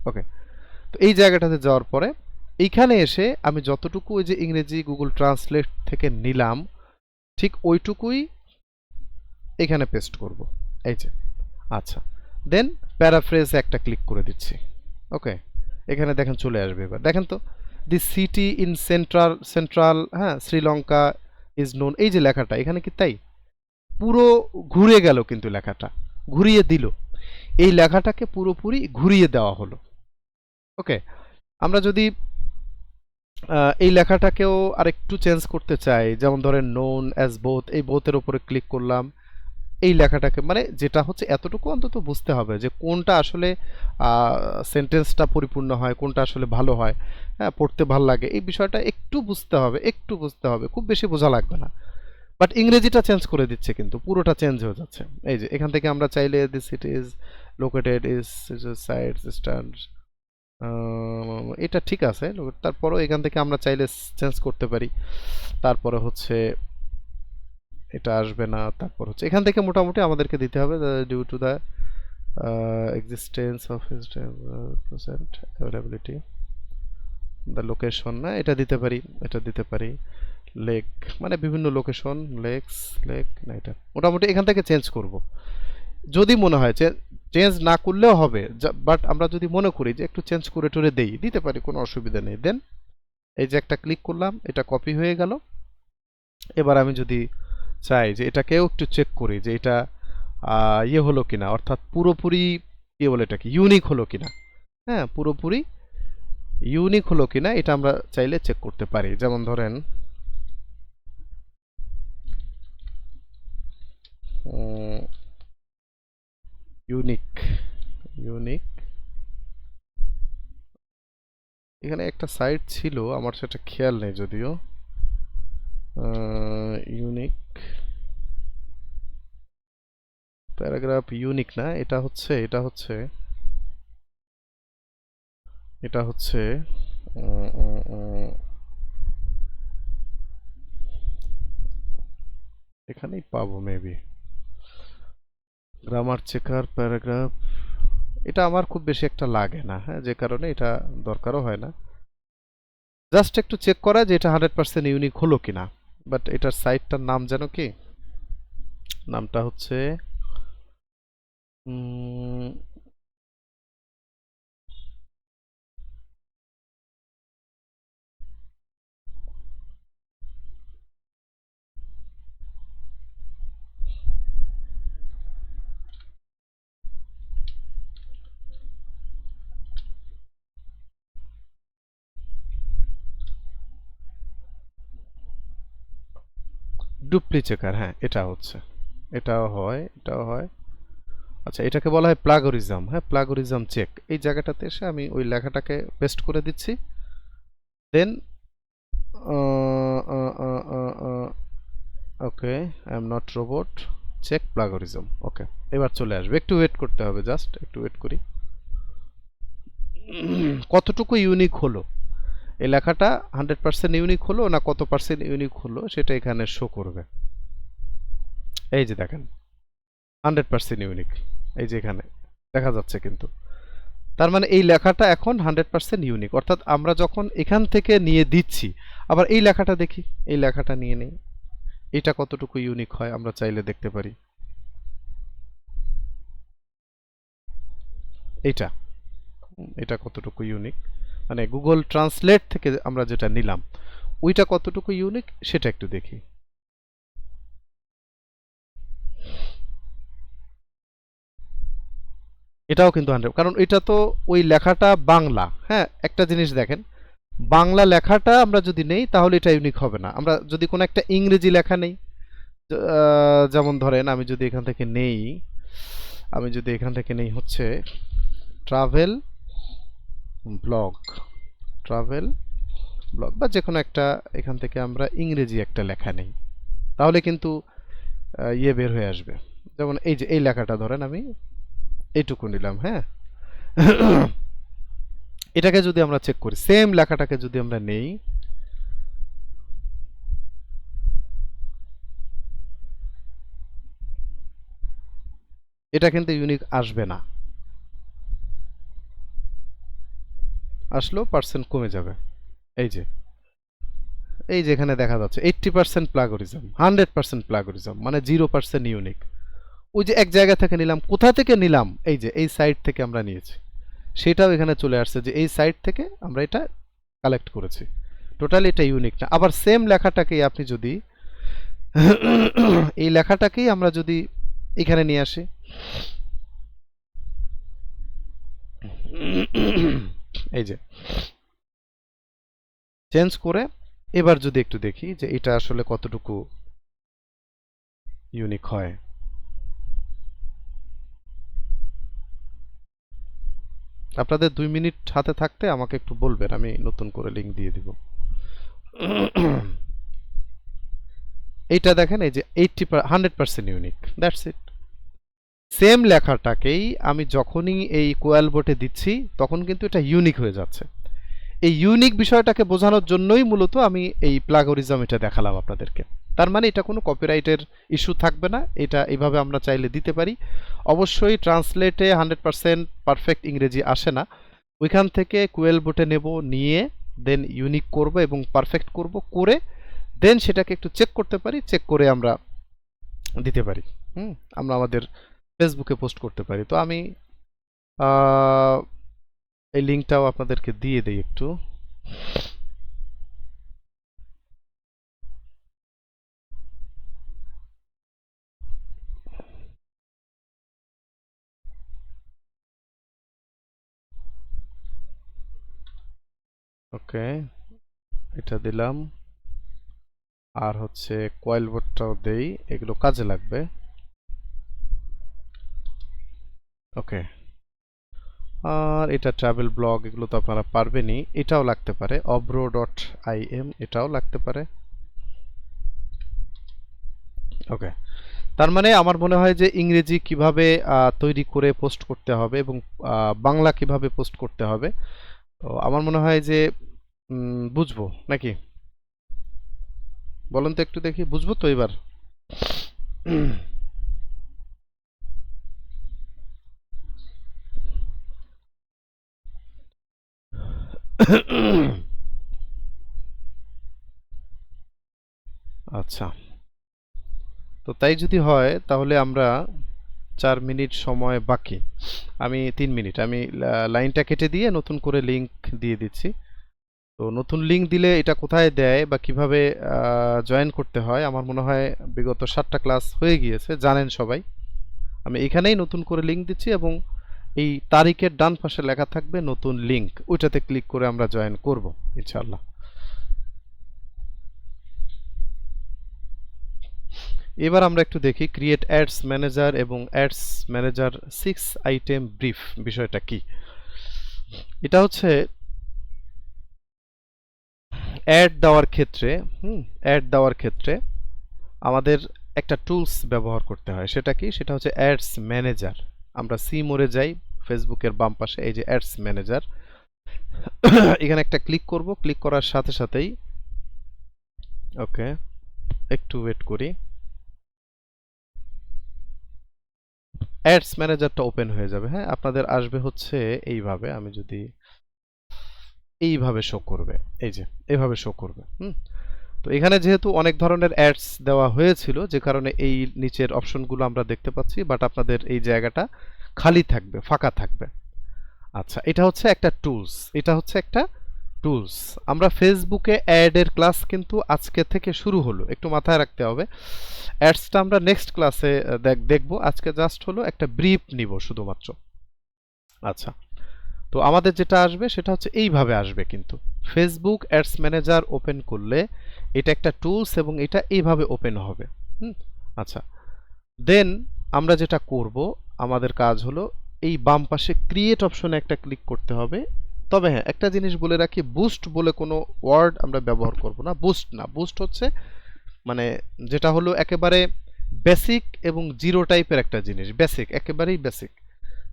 ওকে। তো এই জায়গাটাতে যাওয়ার পরে এইখানে এসে আমি যতটুকু ওই যে ইংরেজি গুগল ট্রান্সলেট থেকে নিলাম ঠিক ওইটুকুই এখানে পেস্ট করব, এই যে। আচ্ছা, দেন প্যারাফ্রেজ একটা ক্লিক করে দিচ্ছি, ওকে। এখানে দেখেন চলে আসবে, এবার দেখেন তো, দি সিটি ইন সেন্ট্রাল, হ্যাঁ, শ্রীলঙ্কা ইজ নোন, এই যে লেখাটা এখানে কি তাই পুরো ঘুরে গেল, কিন্তু লেখাটা ঘুরিয়ে দিল, এই লেখাটাকে পুরোপুরি ঘুরিয়ে দেওয়া হলো, ওকে। আমরা যদি এই লেখাটাকেও আরেকটু চেঞ্জ করতে চাই, যেমন ধরেন নোন অ্যাজ বোথ, এই বোথের উপরে ক্লিক করলাম, এই লেখাটাকে মানে যেটা হচ্ছে এতটুকু অন্তত বুঝতে হবে যে কোনটা আসলে সেন্টেন্সটা পরিপূর্ণ হয়, কোনটা আসলে ভালো হয়, হ্যাঁ, পড়তে ভাল লাগে, এই বিষয়টা একটু বুঝতে হবে, একটু বুঝতে হবে, খুব বেশি বোঝা লাগবে না। বাট ইংরেজিটা চেঞ্জ করে দিচ্ছে, কিন্তু পুরোটা চেঞ্জ হয়ে যাচ্ছে। এই যে এখান থেকে আমরা চাইলে this it is located is sides stand, এটা ঠিক আছে। তারপরও এখান থেকে আমরা চাইলে চেঞ্জ করতে পারি। তারপরে হচ্ছে এটা আসবে না। তারপর হচ্ছে এখান থেকে মোটামুটি আমাদেরকে দিতে হবে due to the existence of present availability the location, না এটা দিতে পারি, এটা দিতে পারি। লেক মানে বিভিন্ন লোকেশন, লেক না, এটা মোটামুটি এখান থেকে চেঞ্জ করব যদি মনে হয়। চেঞ্জ না করলেও হবে, বাট আমরা যদি মনে করি যে একটু চেঞ্জ করে টরে দেই, দিতে পারি, কোনো অসুবিধা নেই। দেন এই যে একটা ক্লিক করলাম, এটা কপি হয়ে গেল। এবার আমি যদি চাই যে এটাকেও একটু চেক করি যে এটা ইয়ে হলো কিনা, অর্থাৎ পুরোপুরি ইয়ে বলে এটাকে ইউনিক হলো কিনা। হ্যাঁ, পুরোপুরি ইউনিক হলো কিনা এটা আমরা চাইলে চেক করতে পারি। যেমন ধরেন ইউনিক ইউনিক এখানে একটা সাইট ছিল, আমার সেটা খেয়াল নেই যদিও। ইউনিক প্যারাগ্রাফ ইউনিক না, এটা হচ্ছে এখানেই পাবো মেবি। গ্রামার চেকার প্যারাগ্রাফ, এটা আমার খুব বেশি একটা লাগে না, হ্যাঁ, যে কারণে এটা দরকারও হয় না। জাস্ট একটু চেক করা যে এটা 100% ইউনিক হলো কিনা। বাট এটার সাইটটার নাম যেন কি, নামটা হচ্ছে ডুপ্লি চেকার। হ্যাঁ, এটাও হয়। আচ্ছা, এটাকে বলা হয় প্লাগরিজম। হ্যাঁ, প্লাগরিজম চেক। এই জায়গাটাতে এসে আমি ওই লেখাটাকে পেস্ট করে দিচ্ছি। Then okay, I am not robot, check plagiarism. Okay, এবার চলে আসবে। একটু ওয়েট করতে হবে, জাস্ট একটু ওয়েট করি। কতটুকু ইউনিক হলো এই লেখাটা, 100% ইউনিক হলো না কত পার্সেন্ট ইউনিক হলো সেটা এখানে শো করবে। এই যে দেখেন 100% ইউনিক, এই যে এখানে দেখা যাচ্ছে কিন্তু। তার মানে এই লেখাটা এখন 100% ইউনিক, অর্থাৎ আমরা যখন এখান থেকে নিয়ে দিচ্ছি। আবার এই লেখাটা দেখি, এই লেখাটা নিয়ে নেই, এটা কতটুকু ইউনিক হয় আমরা চাইলে দেখতে পারি। এটা এটা কতটুকু ইউনিক, মানে গুগল ট্রান্সলেট থেকে আমরা যেটা নিলাম ওইটা কতটুকু ইউনিক সেটা একটু দেখি। এটাও কিন্তু 100, কারণ এটা তো ওই লেখাটা বাংলা। হ্যাঁ, একটা জিনিস দেখেন, বাংলা লেখাটা আমরা যদি নেই তাহলে এটা ইউনিক হবে না। আমরা যদি কোনো একটা ইংরেজি লেখা নেই, যেমন ধরেন আমি যদি এখান থেকে নেই হচ্ছে ট্রাভেল ব্লগ, ট্রাভেল ব্লগ বা যে কোনো একটা, এখান থেকে আমরা ইংরেজি একটা লেখা নেই, তাহলে কিন্তু ইয়ে বের হয়ে আসবে। যেমন এই যে এই লেখাটা ধরেন আমি এইটুকু নিলাম, হ্যাঁ। এটাকে যদি আমরা চেক করি, সেম লেখাটাকে যদি আমরা নেই, এটা কিন্তু ইউনিক আসবে না, আসলেও পার্সেন্ট কমে যাবে। এই যে এখানে দেখা যাচ্ছে 80% প্লাগরিজম, 100% প্লাগরিজম, মানে 0% ইউনিক। ওই যে এক জায়গা থেকে নিলাম, কোথা থেকে নিলাম, এই যে এই সাইট থেকে আমরা নিয়েছি, সেটাও এখানে চলে আসছে যে এই সাইট থেকে আমরা এটা কালেক্ট করেছি। টোটালি এটা ইউনিক না। আবার সেম লেখাটাকেই আপনি যদি এই লেখাটাকেই আমরা যদি এখানে নিয়ে আসি, এই যে চেঞ্জ করে, এবার যদি একটু দেখি যে এটা আসলে কতটুকু ইউনিক হয়। আপনাদের 2 মিনিট হাতে থাকতে আমাকে একটু বলবেন, আমি নতুন করে লিংক দিয়ে দিব। এইটা দেখেন, এই যে 100% ইউনিক, দ্যাটস ইট। সেম লেখাটাকেই আমি যখনই এই কোয়েলবোটে দিচ্ছি তখন কিন্তু এটা ইউনিক হয়ে যাচ্ছে। এই ইউনিক বিষয়টাকে বোঝানোর জন্যই মূলত আমি এই প্লাগরিজম এটা দেখালাম আপনাদেরকে। তার মানে এটা কোনো কপিরাইটের ইস্যু থাকবে না, এটা এইভাবে আমরা চাইলে দিতে পারি। অবশ্যই ট্রান্সলেটে 100% পারফেক্ট ইংরেজি আসে না, ওইখান থেকে কোয়েলবোটে নেব, নিয়ে দেন ইউনিক করব এবং পারফেক্ট করব, করে দেন সেটাকে একটু চেক করতে পারি, চেক করে আমরা দিতে পারি। আমরা আমাদের ফেসবুকে পোস্ট করতে পারি। তো আমি এই লিঙ্কটাও আপনাদেরকে দিয়ে দেই একটু। ওকে, এটা দিলাম, আর হচ্ছে কয়েল বোর্ডটাও দেই, এগুলো কাজে লাগবে। ওকে, আর এটা ট্রাভেল ব্লগ, এগুলো তো আপনারা পারবেনই। এটাও লাগতে পারে, obro.im, এটাও লাগতে পারে। ওকে, তার মানে আমার মনে হয় যে ইংরেজি কিভাবে তৈরি করে পোস্ট করতে হবে এবং বাংলা কিভাবে পোস্ট করতে হবে, তো আমার মনে হয় যে বুঝবো নাকি? বলেন তো একটু দেখি, বুঝবো তো এবার? আচ্ছা, তো তাই যদি হয় তাহলে আমরা 4 মিনিট সময় বাকি, আমি 3 মিনিট, আমি লাইনটা কেটে দিয়ে নতুন করে লিংক দিয়ে দিচ্ছি। তো নতুন লিংক দিলে এটা কোথায় দেয় বা কিভাবে জয়েন করতে হয়, আমার মনে হয় বিগত 7টা ক্লাস হয়ে গিয়েছে, জানেন সবাই। আমি এখানেই নতুন করে লিংক দিচ্ছি এবং এই তারিখের ডান পাশে লেখা থাকবে নতুন লিংক, ওইটাতে ক্লিক করে আমরা জয়েন করব ইনশাআল্লাহ। এবার আমরা একটু দেখি ক্রিয়েট অ্যাডস ম্যানেজার এবং অ্যাডস ম্যানেজার 6 আইটেম ব্রিফ বিষয়টা কি। এটা হচ্ছে অ্যাড দেওয়ার ক্ষেত্রে, অ্যাড দেওয়ার ক্ষেত্রে আমাদের একটা টুলস ব্যবহার করতে হয়। সেটা কি? সেটা হচ্ছে অ্যাডস ম্যানেজার। আমরা সি মোড়ে যাই, ফেসবুকের বাম পাশে এই যে অ্যাডস ম্যানেজার, এখানে একটা ক্লিক করব, ক্লিক করার সাথে সাথেই, ওকে একটু ওয়েট করি, অ্যাডস ম্যানেজারটা ওপেন হয়ে যাবে। হ্যাঁ, আপনাদের আসবে হচ্ছে এইভাবে, আমি যদি এইভাবে শো করবে, এই যে এইভাবে শো করবে। তো এখানে যেহেতু অনেক ধরনের অ্যাডস দেওয়া হয়েছিল, যে কারণে এই নিচের অপশনগুলো আমরা দেখতে পাচ্ছি, বাট আপনাদের এই জায়গাটা খালি থাকবে, ফাঁকা থাকবে। আচ্ছা, এটা হচ্ছে একটা টুলস, এটা হচ্ছে একটা টুলস। আমরা ফেসবুকে অ্যাডের ক্লাস কিন্তু আজকে থেকে শুরু হলো, একটু মাথায় রাখতে হবে। অ্যাডসটা আমরা নেক্সট ক্লাসে দেখব, আজকে জাস্ট হলো একটা ব্রিফ নিব শুধুমাত্র। আচ্ছা, তো আমাদের যেটা আসবে সেটা হচ্ছে এইভাবে আসবে, কিন্তু ফেসবুক অ্যাডস ম্যানেজার ওপেন করলে এটা একটা টুলস এবং এটা এইভাবে ওপেন হবে। আচ্ছা, দেন আমরা যেটা করব, আমাদের কাজ হলো এই বাম পাশে ক্রিয়েট অপশনে একটা ক্লিক করতে হবে। তবে হ্যাঁ, একটা জিনিস বলে রাখি, বুস্ট বলে কোনো ওয়ার্ড আমরা ব্যবহার করব না। বুস্ট না, বুস্ট হচ্ছে মানে যেটা হলো একেবারে বেসিক এবং জিরো টাইপের একটা জিনিস, বেসিক, একেবারেই বেসিক।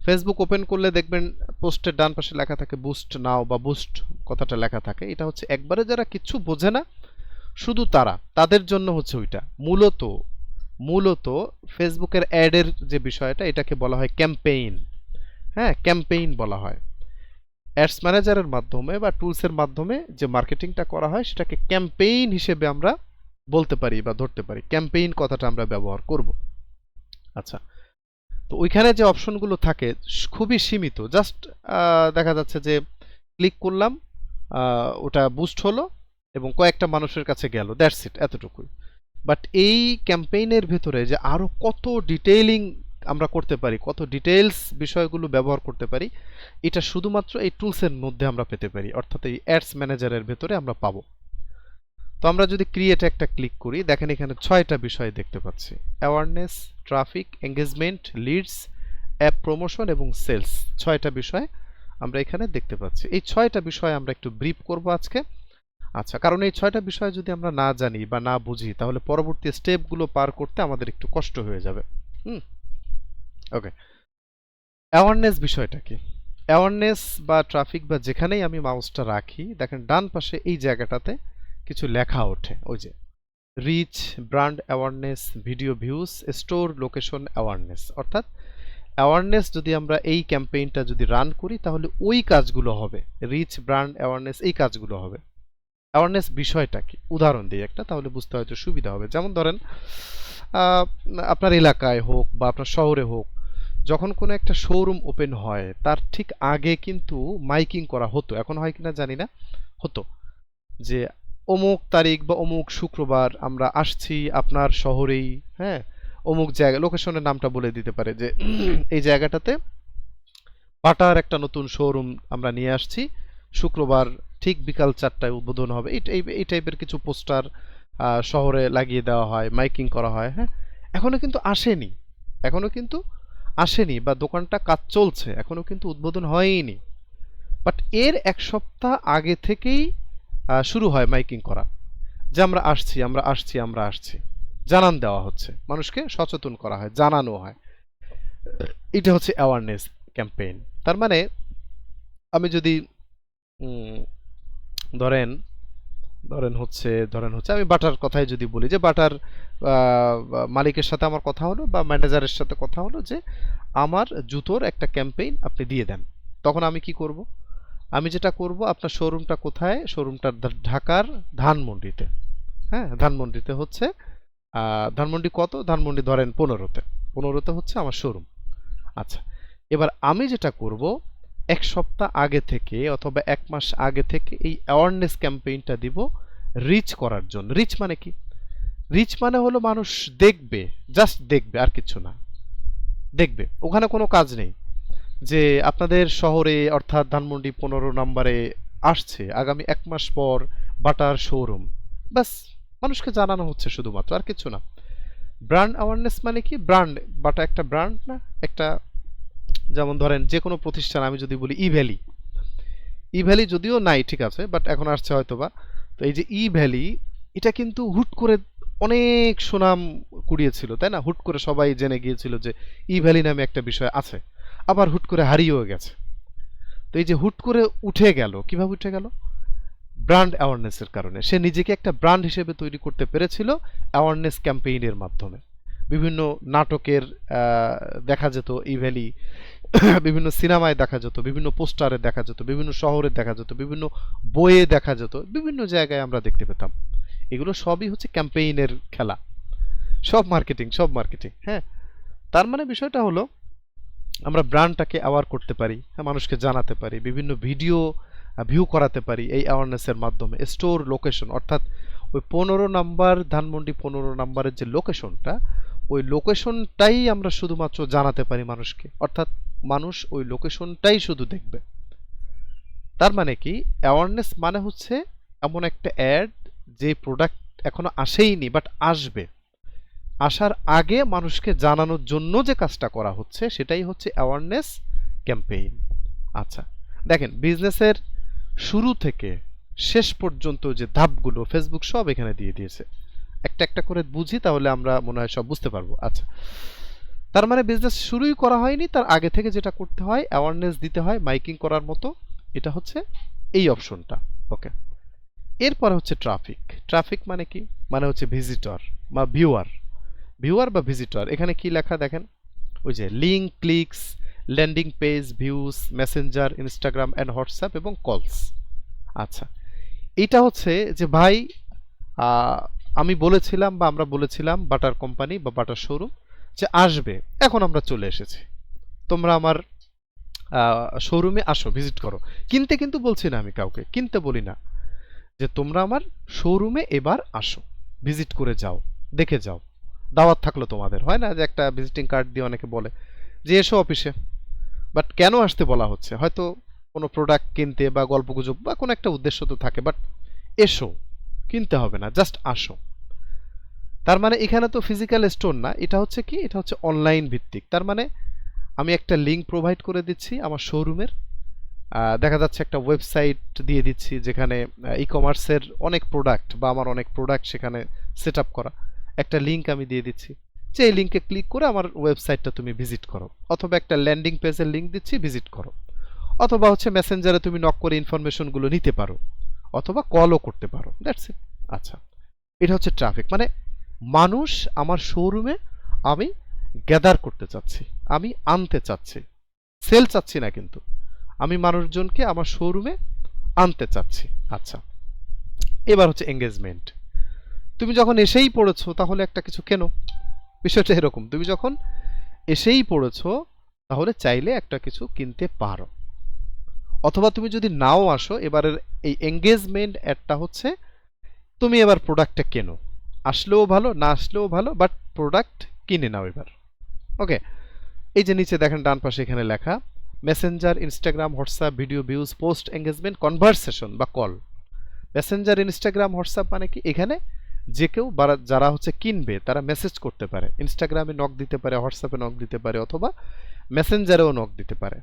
ফেসবুক ওপেন করলে দেখবেন পোস্টের ডান পাশে লেখা থাকে বুস্ট নাও বা বুস্ট কথাটা লেখা থাকে, এটা হচ্ছে একবারে যারা কিচ্ছু বোঝে না শুধু তারা, তাদের জন্য হচ্ছে ওইটা। মূলত মূলত ফেসবুকের অ্যাডের যে বিষয়টা, এটাকে বলা হয় ক্যাম্পেইন। হ্যাঁ, ক্যাম্পেইন বলা হয়। অ্যাডস ম্যানেজারের মাধ্যমে বা টুলসের মাধ্যমে যে মার্কেটিংটা করা হয় সেটাকে ক্যাম্পেইন হিসেবে আমরা বলতে পারি বা ধরতে পারি, ক্যাম্পেইন কথাটা আমরা ব্যবহার করব। আচ্ছা, তো ওইখানে যে অপশনগুলো থাকে খুবই সীমিত, জাস্ট দেখা যাচ্ছে যে ক্লিক করলাম, ওটা বুস্ট হলো এবং কয়েকটা মানুষের কাছে গেল, দ্যাটস ইট, এতটুকুই। বাট এই ক্যাম্পেইনের ভেতরে যে আরো কত ডিটেইলিং আমরা করতে পারি, কত ডিটেইলস বিষয়গুলো ব্যবহার করতে পারি, এটা শুধুমাত্র এই টুলসের মধ্যে আমরা পেতে পারি, অর্থাৎ এই অ্যাডস ম্যানেজারের ভেতরে আমরা পাবো। তো আমরা যদি ক্রিয়েট একটা ক্লিক করি, দেখেন এখানে 6টা বিষয় দেখতে পাচ্ছি, awareness, traffic, engagement, leads, app promotion এবং সেলস। 6টা বিষয় আমরা এখানে দেখতে পাচ্ছি। এই 6টা বিষয় আমরা একটু ব্রিফ করব আজকে। আচ্ছা, কারণ এই 6টা বিষয় যদি আমরা না জানি বা না বুঝি তাহলে পরবর্তী স্টেপগুলো পার করতে আমাদের একটু কষ্ট হয়ে যাবে। হুম ওকে, অ্যাওয়ারনেস বিষয়টা কি? অ্যাওয়ারনেস বা ট্রাফিক বা যেখানেই আমি মাউসটা রাখি, দেখেন ডান পাশে এই জায়গাটাতে কিছু লেখা ওঠে, ওই যে reach, brand awareness, video views, store location awareness. অর্থাৎ অ্যাওয়ারনেস যদি আমরা এই ক্যাম্পেইনটা যদি রান করি তাহলে ওই কাজগুলো হবে, রিচ, ব্র্যান্ড অ্যাওয়ারনেস, এই কাজগুলো হবে। অ্যাওয়ারনেস বিষয়টা কি উদাহরণ দিই একটা, তাহলে বুঝতে হয়তো সুবিধা হবে। যেমন ধরেন আহ, আপনার এলাকায় হোক বা আপনার শহরে হোক, যখন কোনো একটা শোরুম ওপেন হয় তার ঠিক আগে কিন্তু মাইকিং করা হতো, এখন হয় কিনা জানি না, হতো যে অমুক তারিখ বা অমুক শুক্রবার আমরা আসছি আপনার শহরেই, হ্যাঁ, অমুক জায়গা, লোকেশনের নামটা বলে দিতে পারে যে এই জায়গাটাতে বাটার একটা নতুন শোরুম আমরা নিয়ে আসছি, শুক্রবার ঠিক বিকাল 4টায় উদ্বোধন হবে। এই টাইপের কিছু পোস্টার শহরে লাগিয়ে দেওয়া হয়, মাইকিং করা হয়, হ্যাঁ। এখনো কিন্তু আসেনি, এখনো কিন্তু আসেনি, বা দোকানটা কাজ চলছে, এখনো কিন্তু উদ্বোধন হয়নি। বাট এর এক সপ্তাহ আগে থেকেই শুরু হয় মাইকিং করা, যে আমরা আসছি, আমরা আসছি, আমরা আসছি, জানান দেওয়া হচ্ছে, মানুষকে সচেতন করা হয়, জানানো হয়। এটা হচ্ছে অ্যাওয়ারনেস ক্যাম্পেইন। তার মানে আমি যদি উম, ধরেন ধরেন হচ্ছে আমি বাটার কথাই যদি বলি, যে বাটার মালিকের সাথে আমার কথা হলো বা ম্যানেজারের সাথে কথা হলো যে আমার জুতোর একটা ক্যাম্পেইন আপনি দিয়ে দেন। তখন আমি কি করব? আমি যেটা করব, আপনার শোরুমটা কোথায়? শোরুমটা ঢাকার ধানমন্ডিতে। হ্যাঁ, ধানমন্ডিতে হচ্ছে ধানমন্ডি কত? ধানমন্ডি ধরেন 15-তে, 15-তে হচ্ছে আমার শোরুম। আচ্ছা, এবার আমি যেটা করব, এক সপ্তাহ আগে থেকে অথবা এক মাস আগে থেকে এই অ্যাওয়ারনেস ক্যাম্পেইনটা দিব রিচ করার জন্য। রিচ মানে কি? রিচ মানে হলো মানুষ দেখবে, জাস্ট দেখবে, আর কিছু না, দেখবে। ওখানে কোনো কাজ নেই যে আপনাদের শহরে অর্থাৎ ধানমন্ডি 15 নম্বরে আসছে আগামী এক মাস পর বাটার শোরুম, বাস মানুষকে জানানো হচ্ছে শুধুমাত্র, আর কিছু না। ব্র্যান্ড অ্যাওয়ারনেস মানে কি? ব্র্যান্ড, বাটা একটা ব্র্যান্ড না? একটা, যেমন ধরেন যে কোনো প্রতিষ্ঠান, আমি যদি বলি ই ভ্যালি, ই ভ্যালি যদিও নাই, ঠিক আছে, বাট এখন আসছে হয়তোবা। তো এই যে ই ভ্যালি, এটা কিন্তু হুট করে অনেক সুনাম কুড়িয়েছিল, তাই না? হুট করে সবাই জেনে গিয়েছিল যে ই ভ্যালি নামে একটা বিষয় আছে, আবার হুট করে হারিয়েও গেছে। তো এই যে হুট করে উঠে গেল, কিভাবে উঠে গেল? ব্র্যান্ড অ্যাওয়ারনেসের কারণে। সে নিজেকে একটা ব্র্যান্ড হিসেবে তৈরি করতে পেরেছিল অ্যাওয়ারনেস ক্যাম্পেইনের মাধ্যমে। বিভিন্ন নাটকের দেখা যেত ই ভ্যালি, বিভিন্ন সিনেমায় দেখা যেত, বিভিন্ন পোস্টারে দেখা যেত, বিভিন্ন শহরে দেখা যেত, বিভিন্ন বইয়ে দেখা যেত, বিভিন্ন জায়গায় আমরা দেখতে পেতাম। এগুলো সবই হচ্ছে ক্যাম্পেইনের খেলা, সব মার্কেটিং, সব মার্কেটিং, হ্যাঁ। তার মানে বিষয়টা হলো আমরা ব্র্যান্ডটাকে অ্যাওয়ার করতে পারি, হ্যাঁ, মানুষকে জানাতে পারি, বিভিন্ন ভিডিও ভিউ করাতে পারি এই অ্যাওয়ারনেসের মাধ্যমে। স্টোর লোকেশন, অর্থাৎ ওই 15 নম্বর ধানমন্ডি 15 নম্বরের যে লোকেশনটা, ওই লোকেশনটাই আমরা শুধুমাত্র জানাতে পারি মানুষকে, অর্থাৎ মানুষ ওই লোকেশনটাই শুধু দেখবে। তার মানে কি? অ্যাওয়ারনেস মানে হচ্ছে এমন একটা অ্যাড, যে প্রোডাক্ট এখনো আসেইনি বাট আসবে, আসার আগে মানুষকে জানানোর জন্য যে কাজটা করা হচ্ছে সেটাই হচ্ছে অ্যাওয়ারনেস ক্যাম্পেইন। আচ্ছা, দেখেন বিজনেসের শুরু থেকে শেষ পর্যন্ত যে ধাপগুলো ফেসবুক সব এখানে দিয়ে দিয়েছে। একটা একটা করে বুঝি, তাহলে আমরা মনে হয় সব বুঝতে পারবো। আচ্ছা, তার মানে বিজনেস শুরুই করা হয়নি, তার আগে থেকে যেটা করতে হয় অ্যাওয়ারনেস দিতে হয় মাইকিং করার মতো, এটা হচ্ছে এই অপশনটা। ওকে, এরপরে হচ্ছে ট্রাফিক। ট্রাফিক মানে কি? মানে হচ্ছে ভিজিটর বা ভিউয়ার, ভিউয়ার বা ভিজিটর। এখানে কি লেখা দেখেন, ওই যে link, clicks, landing page, views, Messenger, Instagram and WhatsApp এবং কলস। আচ্ছা, এইটা হচ্ছে যে ভাই আহ, আমি বলেছিলাম বা আমরা বলেছিলাম বাটার কোম্পানি বা বাটার শোরুম যে আসবে, এখন আমরা চলে এসেছি, তোমরা আমার শোরুমে আসো, ভিজিট করো। কিনতে কিন্তু বলছি না, আমি কাউকে কিনতে বলি না, যে তোমরা আমার শোরুমে এবার আসো, ভিজিট করে যাও, দেখে যাও। দাওয়াত থাকলো তোমাদের, হয় না যে একটা ভিজিটিং কার্ড দিয়ে অনেকে বলে যে এসো অফিসে। বাট কেন আসতে বলা হচ্ছে? হয়তো কোনো প্রোডাক্ট কিনতে বা গল্পগুজব বা কোনো একটা উদ্দেশ্য তো থাকে, বাট এসো, কিনতে হবে না, জাস্ট আসো। তার মানে এখানে তো ফিজিক্যাল স্টোর না, এটা হচ্ছে কি? এটা হচ্ছে অনলাইন ভিত্তিক। তার মানে আমি একটা লিঙ্ক প্রোভাইড করে দিচ্ছি আমার শোরুমের, দেখা যাচ্ছে একটা ওয়েবসাইট দিয়ে দিচ্ছি যেখানে ই কমার্সের অনেক প্রোডাক্ট বা আমার অনেক প্রোডাক্ট সেখানে সেট আপ করা, একটা লিঙ্ক আমি দিয়ে দিচ্ছি, যে এই লিঙ্কে ক্লিক করে আমার ওয়েবসাইটটা তুমি ভিজিট করো, অথবা একটা ল্যান্ডিং পেজের লিঙ্ক দিচ্ছি ভিজিট করো, অথবা হচ্ছে মেসেঞ্জারে তুমি নক করে ইনফরমেশনগুলো নিতে পারো, অথবা কলও করতে পারো, দ্যাটস ইট। আচ্ছা, এটা হচ্ছে ট্রাফিক, মানে মানুষ আমার শোরুমে আমি গ্যাদার করতে চাচ্ছি, আমি আনতে চাচ্ছি, সেল চাচ্ছি না, কিন্তু আমি মানুষজনকে আমার শোরুমে আনতে চাচ্ছি। আচ্ছা, এবার হচ্ছে এঙ্গেজমেন্ট। তুমি যখন এসেই পড়েছো তাহলে একটা কিছু কেন, বিষয়টা এরকম, তুমি যখন এসেই পড়েছো তাহলে চাইলে একটা কিছু কিনতে পারো, অথবা তুমি যদি নাও আসো, এবারের এই এঙ্গেজমেন্ট অ্যাডটা হচ্ছে তুমি এবার প্রোডাক্টটা কেনো, আসলেও ভালো না আসলেও ভালো, বাট প্রোডাক্ট কিনে নাও এবার। ওকে, এই যে নিচে দেখেন ডান পাশে এখানে লেখা Messenger, Instagram, WhatsApp, video views, post, engagement, conversation বা কল। মেসেঞ্জার, ইনস্টাগ্রাম, হোয়াটসঅ্যাপ মানে কি, এখানে যে কেউ যারা হচ্ছে কিনবে তারা মেসেজ করতে পারে, ইনস্টাগ্রামে নক দিতে পারে, হোয়াটসঅ্যাপে নক দিতে পারে, অথবা মেসেঞ্জারেও নক দিতে পারে।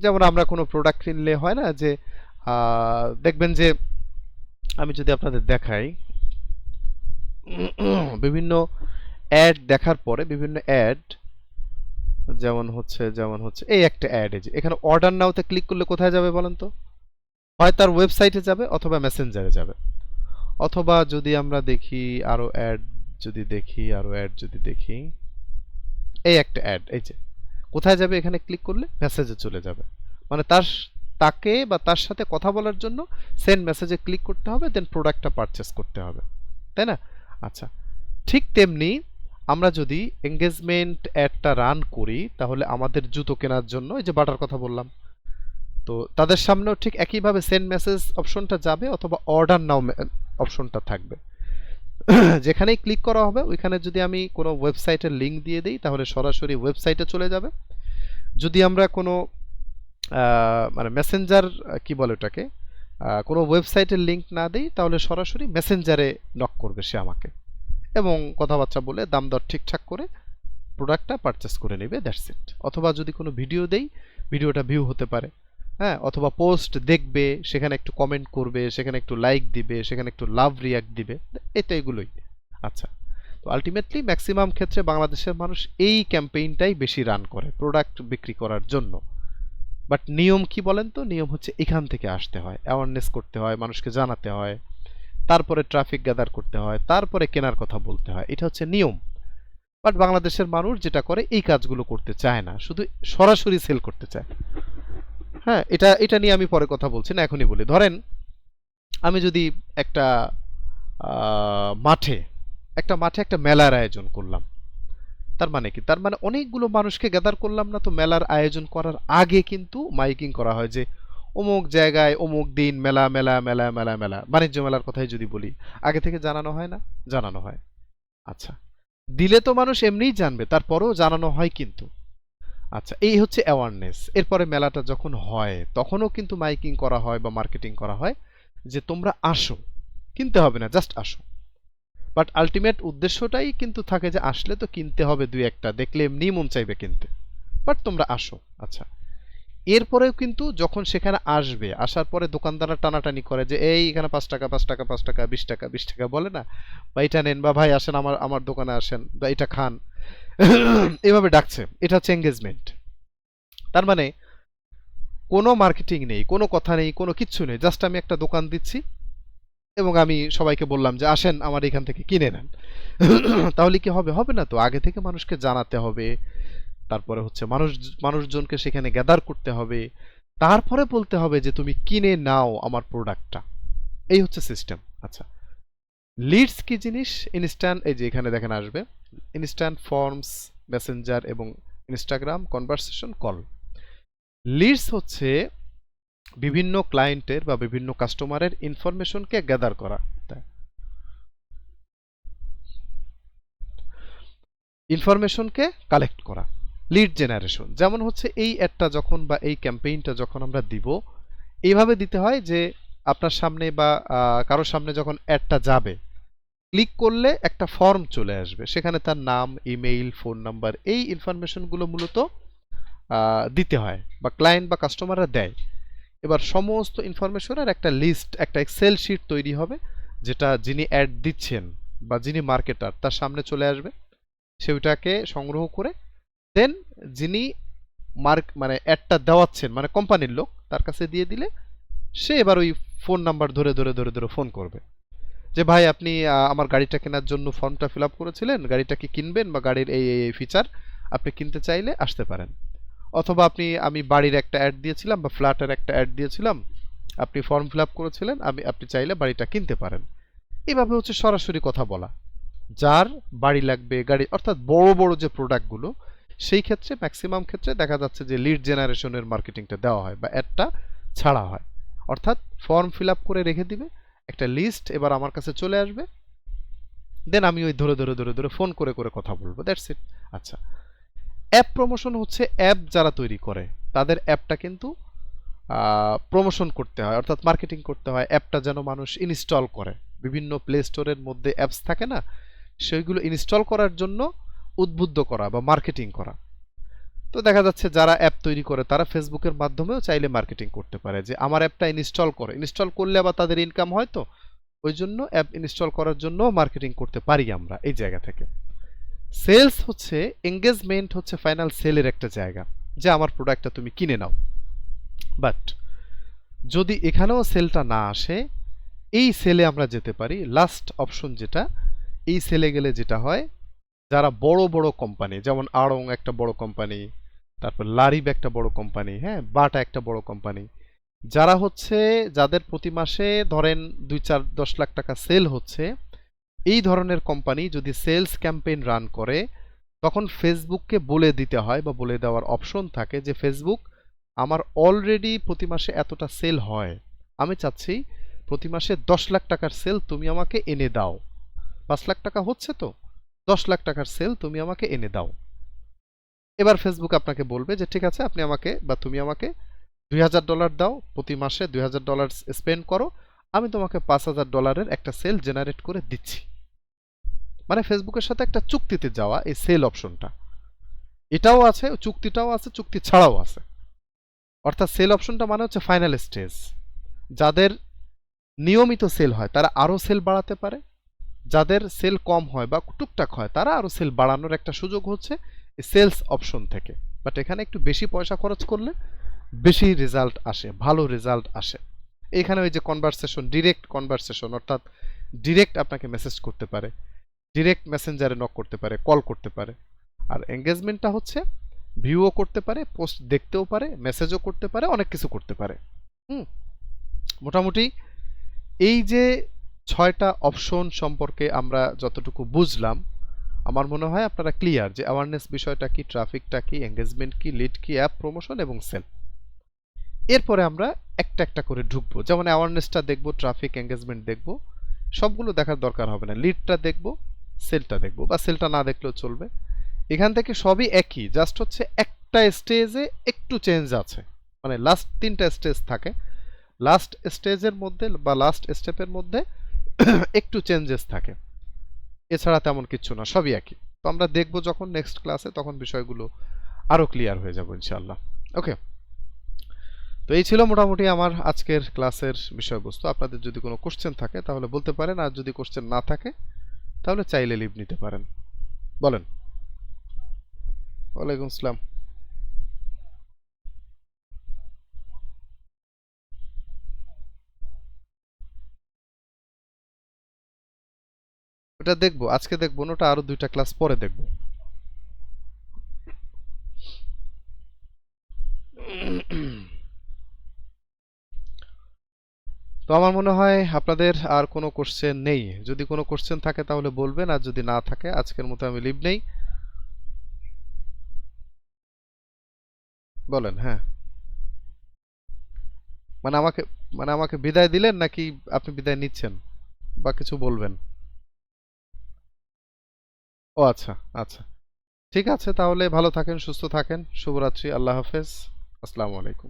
যেমন আমরা কোনো প্রোডাক্ট কিনলে হয় না যে দেখবেন যে, আমি যদি আপনাদের দেখাই, বিভিন্ন অ্যাড দেখার পরে বিভিন্ন অ্যাড, যেমন হচ্ছে এই একটা অ্যাড, এই যে এখানে অর্ডার নাওতে ক্লিক করলে কোথায় যাবে বলেন তো? হয় তার ওয়েবসাইটে যাবে, অথবা মেসেঞ্জারে যাবে, অথবা যদি আমরা দেখি আরো অ্যাড, যদি দেখি এই একটা অ্যাড, এই যে কোথায় যাবে, এখানে ক্লিক করলে মেসেজে চলে যাবে, মানে তাকে বা তার সাথে কথা বলার জন্য সেন্ড মেসেজে ক্লিক করতে হবে, দেন প্রোডাক্টটা পারচেস করতে হবে, তাই না? আচ্ছা, ঠিক তেমনি আমরা যদি এঙ্গেজমেন্ট অ্যাডটা রান করি তাহলে আমাদের জুতো কেনার জন্য, এই যে বাটার কথা বললাম, তো তাদের সামনেও ঠিক একইভাবে সেন্ড মেসেজ অপশনটা যাবে, অথবা অর্ডার নাও অপশনটা থাকবে। যেখানেই ক্লিক করা হবে ওইখানে যদি আমি কোনো ওয়েবসাইটের লিঙ্ক দিয়ে দিই তাহলে সরাসরি ওয়েবসাইটে চলে যাবে। যদি আমরা কোনো মানে মেসেঞ্জার কি বলে ওটাকে, কোনো ওয়েবসাইটের লিঙ্ক না দিই তাহলে সরাসরি মেসেঞ্জারে নক করবে সে আমাকে, এবং কথাবার্তা বলে দাম দর ঠিকঠাক করে প্রোডাক্টটা পারচেস করে নেবে, দ্যাটস ইট। অথবা যদি কোনো ভিডিও দেই, ভিডিওটা ভিউ হতে পারে, হ্যাঁ, অথবা পোস্ট দেখবে, সেখানে একটু কমেন্ট করবে, সেখানে একটু লাইক দিবে, সেখানে একটু লাভ রিয়াক্ট দিবে, এটা এগুলোই। আচ্ছা, তো আলটিমেটলি ম্যাক্সিমাম ক্ষেত্রে বাংলাদেশের মানুষ এই ক্যাম্পেইনটাই বেশি রান করে প্রোডাক্ট বিক্রি করার জন্য। বাট নিয়ম কি বলেন তো? নিয়ম হচ্ছে এখান থেকে আসতে হয়, অ্যাওয়ারনেস করতে হয়, মানুষকে জানাতে হয়, তারপরে ট্রাফিক গ্যাদার করতে হয়, তারপরে কেনার কথা বলতে হয়, এটা হচ্ছে নিয়ম। বাট বাংলাদেশের মানুষ যেটা করে এই কাজগুলো করতে চায় না, শুধু সরাসরি সেল করতে চায়। হ্যাঁ, এটা এটা নিয়ে আমি পরে কথা বলছি না, এখনই বলি। ধরেন আমি যদি একটা মাঠে একটা মেলার আয়োজন করলাম, তার মানে কি? তার মানে অনেকগুলো মানুষকে গ্যাদার করলাম না? তো মেলার আয়োজন করার আগে কিন্তু মাইকিং করা হয় যে অমুক জায়গায় অমুক দিন মেলা মেলা মেলা মেলা মেলা, বাণিজ্য মেলার কথাই যদি বলি, আগে থেকে জানানো হয় না? জানানো হয়। আচ্ছা, দিলে তো মানুষ এমনিই জানবে, তারপরেও জানানো হয় কিন্তু। আচ্ছা, এই হচ্ছে অ্যাওয়ারনেস। এরপরে মেলাটা যখন হয় তখনও কিন্তু মাইকিং করা হয় বা মার্কেটিং করা হয় যে তোমরা আসো, কিনতে হবে না, জাস্ট আসো। বাট আলটিমেট উদ্দেশ্যটাই কিন্তু থাকে যে আসলে তো কিনতে হবে, দুই একটা দেখলে এমনি মন চাইবে কিনতে, বাট তোমরা আসো। আচ্ছা, এরপরেও কিন্তু যখন সেখানে আসবে, আসার পরে দোকানদাররা টানাটানি করে যে এই এখানে 5 টাকা 5 টাকা 5 টাকা 20 টাকা 20 টাকা বলে না, বা এটা নেন, বা ভাই আসেন আমার আমার দোকানে আসেন, বা এটা খান, এভাবে ডাকছে, এটা হচ্ছে এঙ্গেজমেন্ট। তার মানে কোনো মার্কেটিং নেই, কোনো কথা নেই, কোনো কিচ্ছু নেই, জাস্ট আমি একটা দোকান দিচ্ছি এবং আমি সবাইকে বললাম যে আসেন আমার এখান থেকে কিনে নেন। তাহলে কি হবে? হবে না তো। আগে থেকে মানুষকে জানাতে হবে, তারপরে হচ্ছে মানুষজনকে সেখানে গ্যাদার করতে হবে, তারপরে বলতে হবে যে তুমি কিনে নাও আমার প্রোডাক্টটা। এই হচ্ছে সিস্টেম। আচ্ছা, লিডস কি জিনিস? ইনস্ট্যান্ট, এই যে এখানে দেখেন আসবে ইনস্ট্যান্ট ফর্মস, মেসেঞ্জার এবং ইনস্টাগ্রাম, কনভারসেশন, কল। লিডস হচ্ছে বিভিন্ন ক্লায়েন্টের বা বিভিন্ন কাস্টমারের ইনফরমেশনকে গ্যাদার করা, ইনফরমেশনকে কালেক্ট করা, লিড জেনারেশন। যেমন হচ্ছে এই অ্যাডটা যখন বা এই ক্যাম্পেইনটা যখন আমরা দিব, এইভাবে দিতে হয় যে আপনার সামনে বা কারোর সামনে যখন অ্যাডটা যাবে, ক্লিক করলে একটা ফর্ম চলে আসবে, সেখানে তার নাম, ইমেইল, ফোন নাম্বার, এই ইনফরমেশনগুলো মূলত দিতে হয় বা ক্লায়েন্ট বা কাস্টমাররা দেয়। এবার সমস্ত ইনফরমেশনের একটা লিস্ট, একটা এক্সেল শিট তৈরি হবে, যেটা যিনি অ্যাড দিচ্ছেন বা যিনি মার্কেটার তার সামনে চলে আসবে। সে ওইটাকে সংগ্রহ করে দেন যিনি মানে অ্যাডটা দেওয়াচ্ছেন মানে কোম্পানির লোক তার কাছে দিয়ে দিলে সে এবার ওই ফোন নাম্বার ধরে ধরে ধরে ধরে ফোন করবে যে ভাই আপনি আমার গাড়িটা কেনার জন্য ফর্মটা ফিল আপ করেছিলেন, গাড়িটা কি কিনবেন বা গাড়ির এই ফিচার আপনি কিনতে চাইলে আসতে পারেন। অথবা আমি বাড়ির একটা অ্যাড দিয়েছিলাম বা ফ্ল্যাটের একটা অ্যাড দিয়েছিলাম, আপনি ফর্ম ফিল আপ করেছিলেন, আপনি চাইলে বাড়িটা কিনতে পারেন। এভাবে হচ্ছে সরাসরি কথা বলা। যার বাড়ি লাগবে গাড়ি অর্থাৎ বড় বড় যে প্রোডাক্টগুলো সেই ক্ষেত্রে ম্যাক্সিমাম ক্ষেত্রে দেখা যাচ্ছে যে লিড জেনারেশনের মার্কেটিংটা দেওয়া হয় বা অ্যাডটা ছাড়া হয়। অর্থাৎ ফর্ম ফিল আপ করে রেখে দিবে একটা লিস্ট, এবার আমার কাছে চলে আসবে, দেন আমি ওই ধরে ধরে ধরে ধরে ফোন করে করে কথা বলবো, দ্যাটস ইট। আচ্ছা, অ্যাপ প্রমোশন হচ্ছে অ্যাপ যারা তৈরি করে তাদের অ্যাপটা কিন্তু প্রমোশন করতে হয় অর্থাৎ মার্কেটিং করতে হয়, অ্যাপটা যেন মানুষ ইনস্টল করে। বিভিন্ন প্লে স্টোরের মধ্যে অ্যাপস থাকে না, সেইগুলো ইনস্টল করার জন্য উদ্বুদ্ধ করা বা মার্কেটিং করা। তো দেখা যাচ্ছে যারা অ্যাপ তৈরি করে তারা ফেসবুকের মাধ্যমেও চাইলে মার্কেটিং করতে পারে যে আমার অ্যাপটা ইনস্টল করলে আবার তাদের ইনকাম হয়, তো ওই জন্য অ্যাপ ইনস্টল করার জন্য মার্কেটিং করতে পারি আমরা এই জায়গা থেকে। সেলস হচ্ছে এঙ্গেজমেন্ট, হচ্ছে ফাইনাল সেলের একটা জায়গা যে আমার প্রোডাক্টটা তুমি কিনে নাও। বাট যদি এখানেও সেলটা না আসে, এই সেলে আমরা যেতে পারি লাস্ট অপশন যেটা, এই সেলে গেলে যেটা হয় যারা বড় বড় কোম্পানি যেমন আড়ং একটা বড় কোম্পানি, তারপর লারিব একটা বড় কোম্পানি, হ্যাঁ বাটা একটা বড় কোম্পানি, যারা হচ্ছে যাদের প্রতি মাসে ধরেন 2-4-10 লাখ টাকা সেল হচ্ছে, এই ধরনের কোম্পানি যদি সেলস ক্যাম্পেইন রান করে তখন ফেসবুককে বলে দিতে হয় বা বলে দেওয়ার অপশন থাকে যে ফেসবুক আমার অলরেডি প্রতি মাসে এতটা সেল হয়, আমি চাচ্ছি প্রতি মাসে 10 লাখ টাকার সেল তুমি আমাকে এনে দাও। 5 লাখ টাকা হচ্ছে তো, 10 লাখ টাকার সেল তুমি আমাকে এনে দাও। এবার ফেসবুক আপনাকে বলবে যে ঠিক আছে আপনি আমাকে বা তুমি আমাকে $2000 দাও, প্রতি মাসে $2000 স্পেন্ড করো, আমি তোমাকে $5000 একটা সেল জেনারেট করে দিচ্ছি। মানে ফেসবুকের সাথে একটা চুক্তিতে যাওয়া এই সেল অপশনটা, এটাও আছে, চুক্তিটাও আছে, চুক্তি ছাড়াও আছে। অর্থাৎ সেল অপশনটা মানে হচ্ছে ফাইনাল স্টেজ। যাদের নিয়মিত সেল হয় তারা আরও সেল বাড়াতে পারে, যাদের সেল কম হয় বা টুকটাক হয় তারা আরও সেল বাড়ানোর একটা সুযোগ হচ্ছে এই সেলস অপশন থেকে। বাট এখানে একটু বেশি পয়সা খরচ করলে বেশি রেজাল্ট আসে, ভালো রেজাল্ট আসে। এখানে ওই যে কনভারসেশন, ডিরেক্ট কনভারসেশন অর্থাৎ ডিরেক্ট আপনাকে মেসেজ করতে পারে, ডিরেক্ট মেসেঞ্জারে নক করতে পারে, কল করতে পারে। আর এঙ্গেজমেন্টটা হচ্ছে ভিউও করতে পারে, পোস্ট দেখতেও পারে, মেসেজও করতে পারে, অনেক কিছু করতে পারে। হুম, মোটামুটি এই যে 6টা অপশন সম্পর্কে আমরা যতটুকু বুঝলাম, আমার মনে হয় আপনারা ক্লিয়ার যে অ্যাওয়ারনেস বিষয়টা কি, ট্রাফিকটা কি, এঙ্গেজমেন্ট কি, লিড কি, অ্যাপ প্রমোশন এবং সেল। এরপরে আমরা একটা একটা করে ঢুকবো, যেমন অ্যাওয়ারনেসটা দেখবো, ট্রাফিক, এঙ্গেজমেন্ট দেখবো, সবগুলো দেখার দরকার হবে না, লিডটা দেখবো, সেলটা দেখবো, বা সেলটা না দেখলেও চলবে। এখান থেকে সবই একই, জাস্ট হচ্ছে একটা স্টেজে একটু চেঞ্জ আছে, মানে লাস্ট 3টা স্টেজ থাকে, লাস্ট স্টেজের মধ্যে বা লাস্ট স্টেপের মধ্যে একটু চেঞ্জেস থাকে, এছাড়া তেমন কিছু না, সবই একই। তো আমরা দেখব যখন নেক্সট ক্লাসে তখন বিষয়গুলো আরো ক্লিয়ার হয়ে যাবে ইনশাআল্লাহ। ওকে, তো এই ছিল মোটামুটি আমার আজকের ক্লাসের বিষয়বস্তু। আপনাদের যদি কোনো কোশ্চেন থাকে তাহলে বলতে পারেন, আর যদি কোশ্চেন না থাকে তাহলে চাইলে লিভ নিতে পারেন। বলেন। ওয়ালাইকুম আসসালাম। ওটা দেখবো, আজকে দেখবো না, ওটা আরো 2টা ক্লাস পরে দেখবো। তো আমার মনে হয় আপনাদের আর কোনো কোশ্চেন নেই। যদি কোনো কোশ্চেন থাকে তাহলে বলবেন, আর যদি না থাকে আজকের মতো আমি লিভ নেই। বলেন। হ্যাঁ, মানে আমাকে মানে আমাকে বিদায় দিলেন নাকি আপনি বিদায় নিচ্ছেন বা কিছু বলবেন? ও আচ্ছা, আচ্ছা, ঠিক আছে, তাহলে ভালো থাকেন, সুস্থ থাকেন, শুভরাত্রি, আল্লাহ হাফেজ, আসসালামু আলাইকুম।